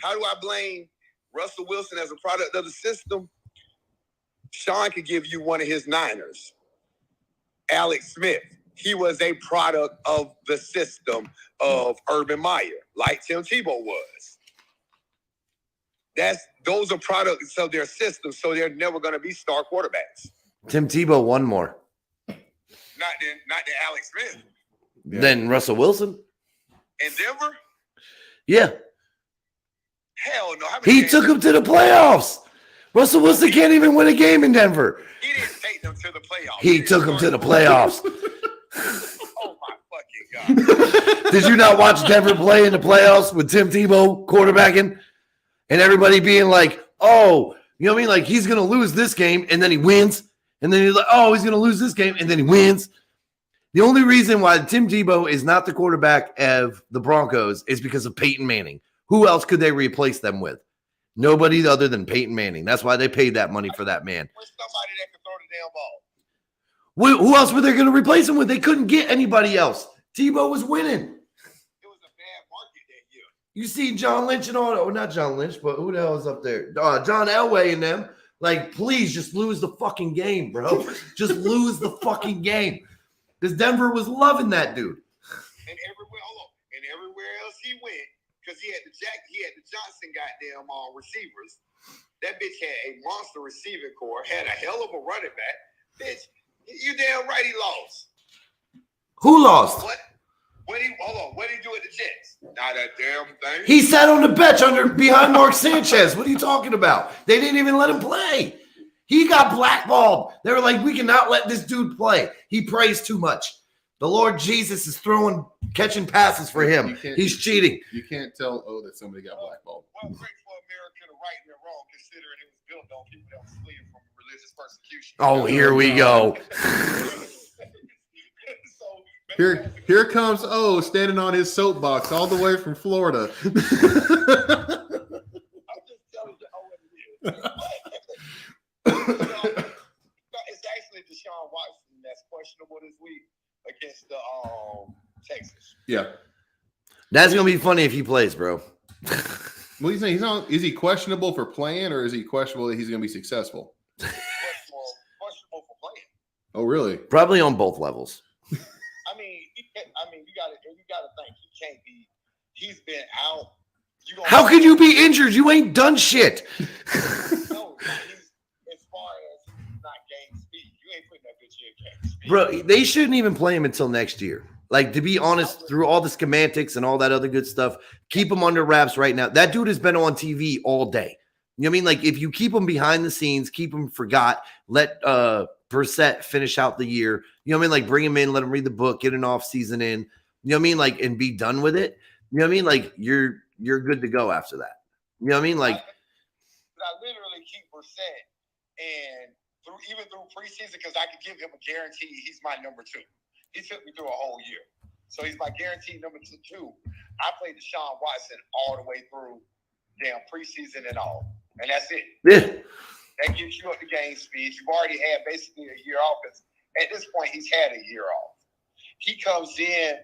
How do I blame Russell Wilson as a product of the system, Sean could give you one of his Niners. Alex Smith, he was a product of the system of Urban Meyer, like Tim Tebow was. Those are products of their system, so they're never going to be star quarterbacks.
Tim Tebow won more.
Not than Alex Smith.
Yeah.
Than Russell Wilson?
In Denver?
Yeah.
Hell no.
He took him to the playoffs. Russell Wilson can't even win a game in Denver.
He didn't take them to the playoffs.
He took him to the playoffs.
Oh, my fucking God.
Did you not watch Denver play in the playoffs with Tim Tebow quarterbacking? And everybody being like, oh, you know what I mean? Like, he's going to lose this game, and then he wins. And then he's like, oh, he's going to lose this game, and then he wins. The only reason why Tim Tebow is not the quarterback of the Broncos is because of Peyton Manning. Who else could they replace them with? Nobody other than Peyton Manning. That's why they paid that money for that man.
With somebody that can throw the damn ball.
Who else were they going to replace him with? They couldn't get anybody else. Tebow was winning.
It was a bad market that year.
You see John Lynch and all, or not John Lynch, but who the hell is up there? John Elway and them. Like, please just lose the fucking game, bro. Just lose the fucking game. Because Denver was loving that dude.
And everywhere else he went, because he had the Johnson goddamn receivers. That bitch had a monster receiving core, had a hell of a running back. Bitch, you damn right he lost.
Who lost?
What did he do at the Jets? Not a damn thing.
He sat on the bench behind Mark Sanchez. What are you talking about? They didn't even let him play. He got blackballed. They were like, we cannot let this dude play. He prays too much. The Lord Jesus is catching passes for him. He's cheating.
You can't tell, that somebody got blackballed.
Well, great for America to right and wrong, considering it was built on people that was fleeing from religious persecution.
Oh, here we go.
Here comes standing on his soapbox all the way from Florida.
I'm just telling you what it is. It's actually Deshaun Watson that's questionable this week against the Texas.
Yeah.
That's going to be funny if he plays, bro.
What do you think? Is he questionable for playing, or is he questionable that he's going to be successful?
Questionable for playing.
Oh, really?
Probably on both levels.
You gotta think he can't be. He's been out.
How could you be injured? You ain't done shit.
No, as far as not game speed, you ain't putting that bitch in game speed.
Bro, they shouldn't even play him until next year. Like, to be honest, through all the schematics and all that other good stuff, keep him under wraps right now. That dude has been on TV all day. You know what I mean? Like, if you keep him behind the scenes, keep him forgot, let Brissett finish out the year. You know what I mean? Like, bring him in, let him read the book, get an off season in. You know what I mean? Like, and be done with it. You know what I mean? Like, you're good to go after that. You know what I mean? Like,
I literally keep Brissett, and even through preseason, because I could give him a guarantee he's my number 2. He took me through a whole year, so he's my guaranteed number 2. I played Deshaun Watson all the way through damn preseason and all, and that's it.
yeah.
That gives you up the game speed. You've already had basically a year off. Because at this point, he's had a year off. He comes in,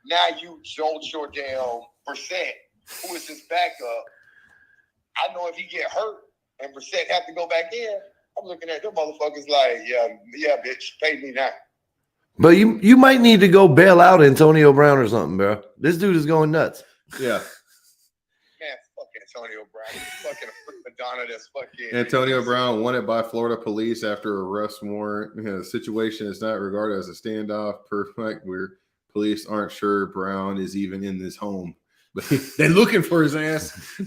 now you jolt your damn Brissett, who is his backup. I know if he get hurt and Brissett have to go back in, I'm looking at them motherfuckers like, yeah, bitch, pay me now.
But you might need to go bail out Antonio Brown or something, bro. This dude is going nuts.
Yeah.
Man, fuck Antonio Brown. Fucking Madonna that's fucking.
Antonio Brown wanted by Florida police after arrest warrant. The situation is not regarded as a standoff. Perfect. Where police aren't sure Brown is even in this home, but they're looking for his ass.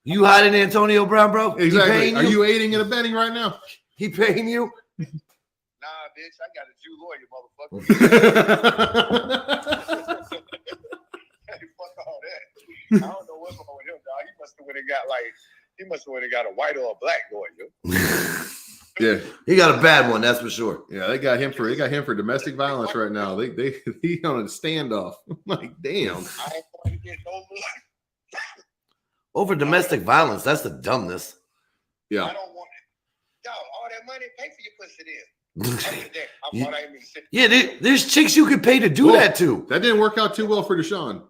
You hiding Antonio Brown, bro?
Exactly. Are you aiding and abetting right now?
He paying you?
Nah, bitch. I got a Jew lawyer, motherfucker. Hey, fuck all that. I don't know what's wrong with him, dog. He must have went and got a white or a black lawyer.
Yeah,
he got a bad one, that's for sure.
Yeah, they got him for domestic violence right now. He on a standoff. I'm like, damn.
I ain't going to get no more.
Over domestic violence, that's the dumbness.
Yeah.
I don't want it. Dog, all that money, pay for your pussy then.
Yeah, there's chicks you could pay to do that to.
That didn't work out too well for Deshaun.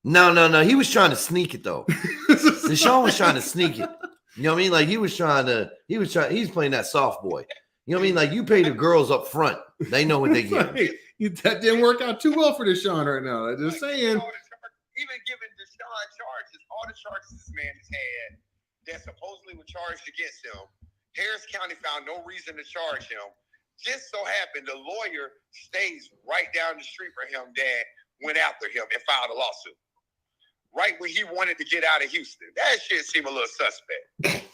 No. He was trying to sneak it though. Deshaun was trying to sneak it. You know what I mean? Like he's playing that soft boy. You know what I mean? Like you pay the girls up front. They know what they get.
That didn't work out too well for Deshaun right now. I'm just saying.
Even giving Deshaun charges, all the charges this man has had that supposedly were charged against him, Harris County found no reason to charge him. Just so happened the lawyer stays right down the street from him that went after him and filed a lawsuit. Right when he wanted to get out of Houston. That shit seemed a little suspect.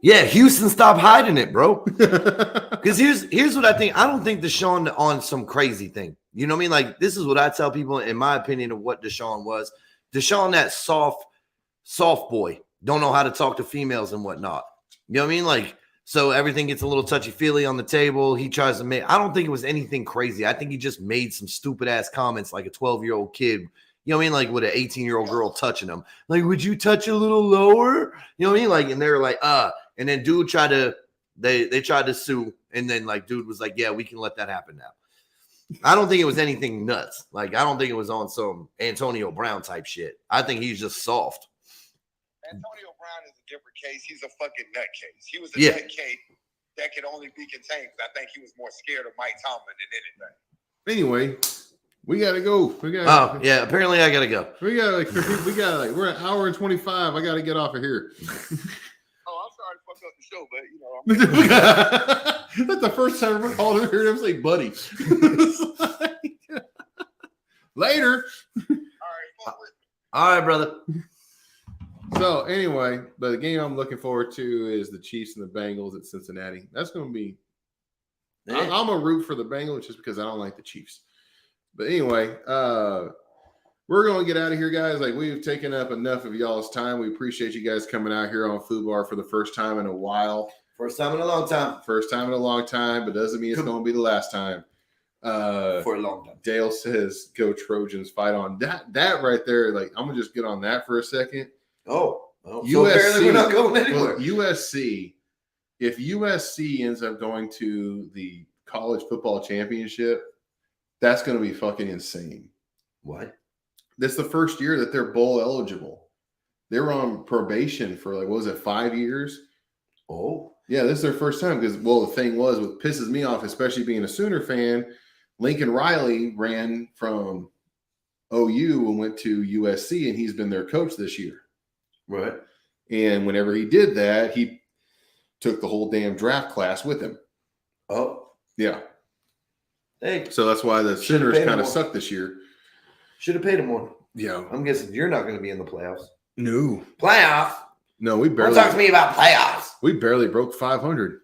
Yeah, Houston, stop hiding it, bro. Because here's what I think. I don't think Deshaun on some crazy thing. You know what I mean? Like, this is what I tell people, in my opinion, of what Deshaun was. Deshaun, that soft boy, don't know how to talk to females and whatnot. You know what I mean? Like, so everything gets a little touchy-feely on the table. He tries to make – I don't think it was anything crazy. I think he just made some stupid-ass comments like a 12-year-old kid. You know what I mean? Like with an 18-year-old girl touching him. Like, would you touch a little lower? You know what I mean? Like, and they were like, And then dude tried to – they tried to sue. And then, like, dude was like, yeah, we can let that happen now. I don't think it was anything nuts. Like, I don't think it was on some Antonio Brown type shit. I think he's just soft.
Antonio Brown is a different case. He's a fucking nutcase. He was a nutcase that could only be contained because I think he was more scared of Mike Tomlin than anything.
Anyway, we gotta go.
Apparently I gotta go.
We're an hour and 25. I gotta get off of here.
Oh, I'm sorry to fuck up the show, but you know,
that's the first time I called him heard him say buddy. Later.
All right, brother.
So anyway, but the game I'm looking forward to is the Chiefs and the Bengals at Cincinnati. That's going to be. Yeah. I'm a root for the Bengals just because I don't like the Chiefs. But anyway, we're going to get out of here, guys. Like, we've taken up enough of y'all's time. We appreciate you guys coming out here on FUBAR for the first time in a while.
First time in a long time.
First time in a long time, but doesn't mean it's going to be the last time.
For a long time.
Dale says, "Go Trojans, fight on." That right there, like, I'm gonna just get on that for a second.
Oh,
USC,
so apparently we're not going anywhere.
Well, USC, if USC ends up going to the college football championship, that's going to be fucking insane.
What?
This is the first year that they're bowl eligible. They were on probation for, like, what was it, 5 years?
Oh.
Yeah, this is their first time because, well, the thing was, what pisses me off, especially being a Sooner fan, Lincoln Riley ran from OU and went to USC, and he's been their coach this year.
Right.
And whenever he did that, he took the whole damn draft class with him.
Oh.
Yeah.
Hey.
So that's why the Sooners kind of sucked this year.
Should have paid him more.
Yeah.
I'm guessing you're not going to be in the playoffs.
No.
Playoffs?
No, we barely.
Don't talk to me about playoffs.
We barely broke 500.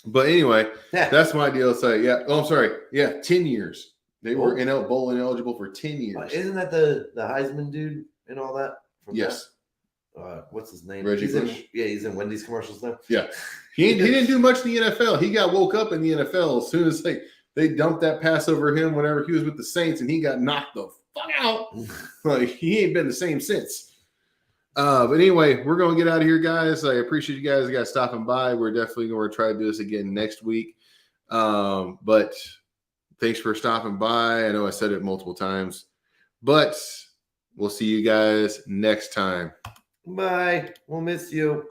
But anyway, that's my deal. So, yeah. Oh, I'm sorry. Yeah, 10 years. They were bowl ineligible for 10 years.
Isn't that the Heisman dude and all that?
Yes.
What's his name?
Reggie Bush.
He's in Wendy's commercials now.
Yeah. He didn't do much in the NFL. He got woke up in the NFL as soon as they dumped that pass over him whenever he was with the Saints, and he got knocked the fuck out. Like, he ain't been the same since. But anyway, we're going to get out of here, guys. I appreciate you guys stopping by. We're definitely going to try to do this again next week. But thanks for stopping by. I know I said it multiple times, but we'll see you guys next time.
Bye. We'll miss you.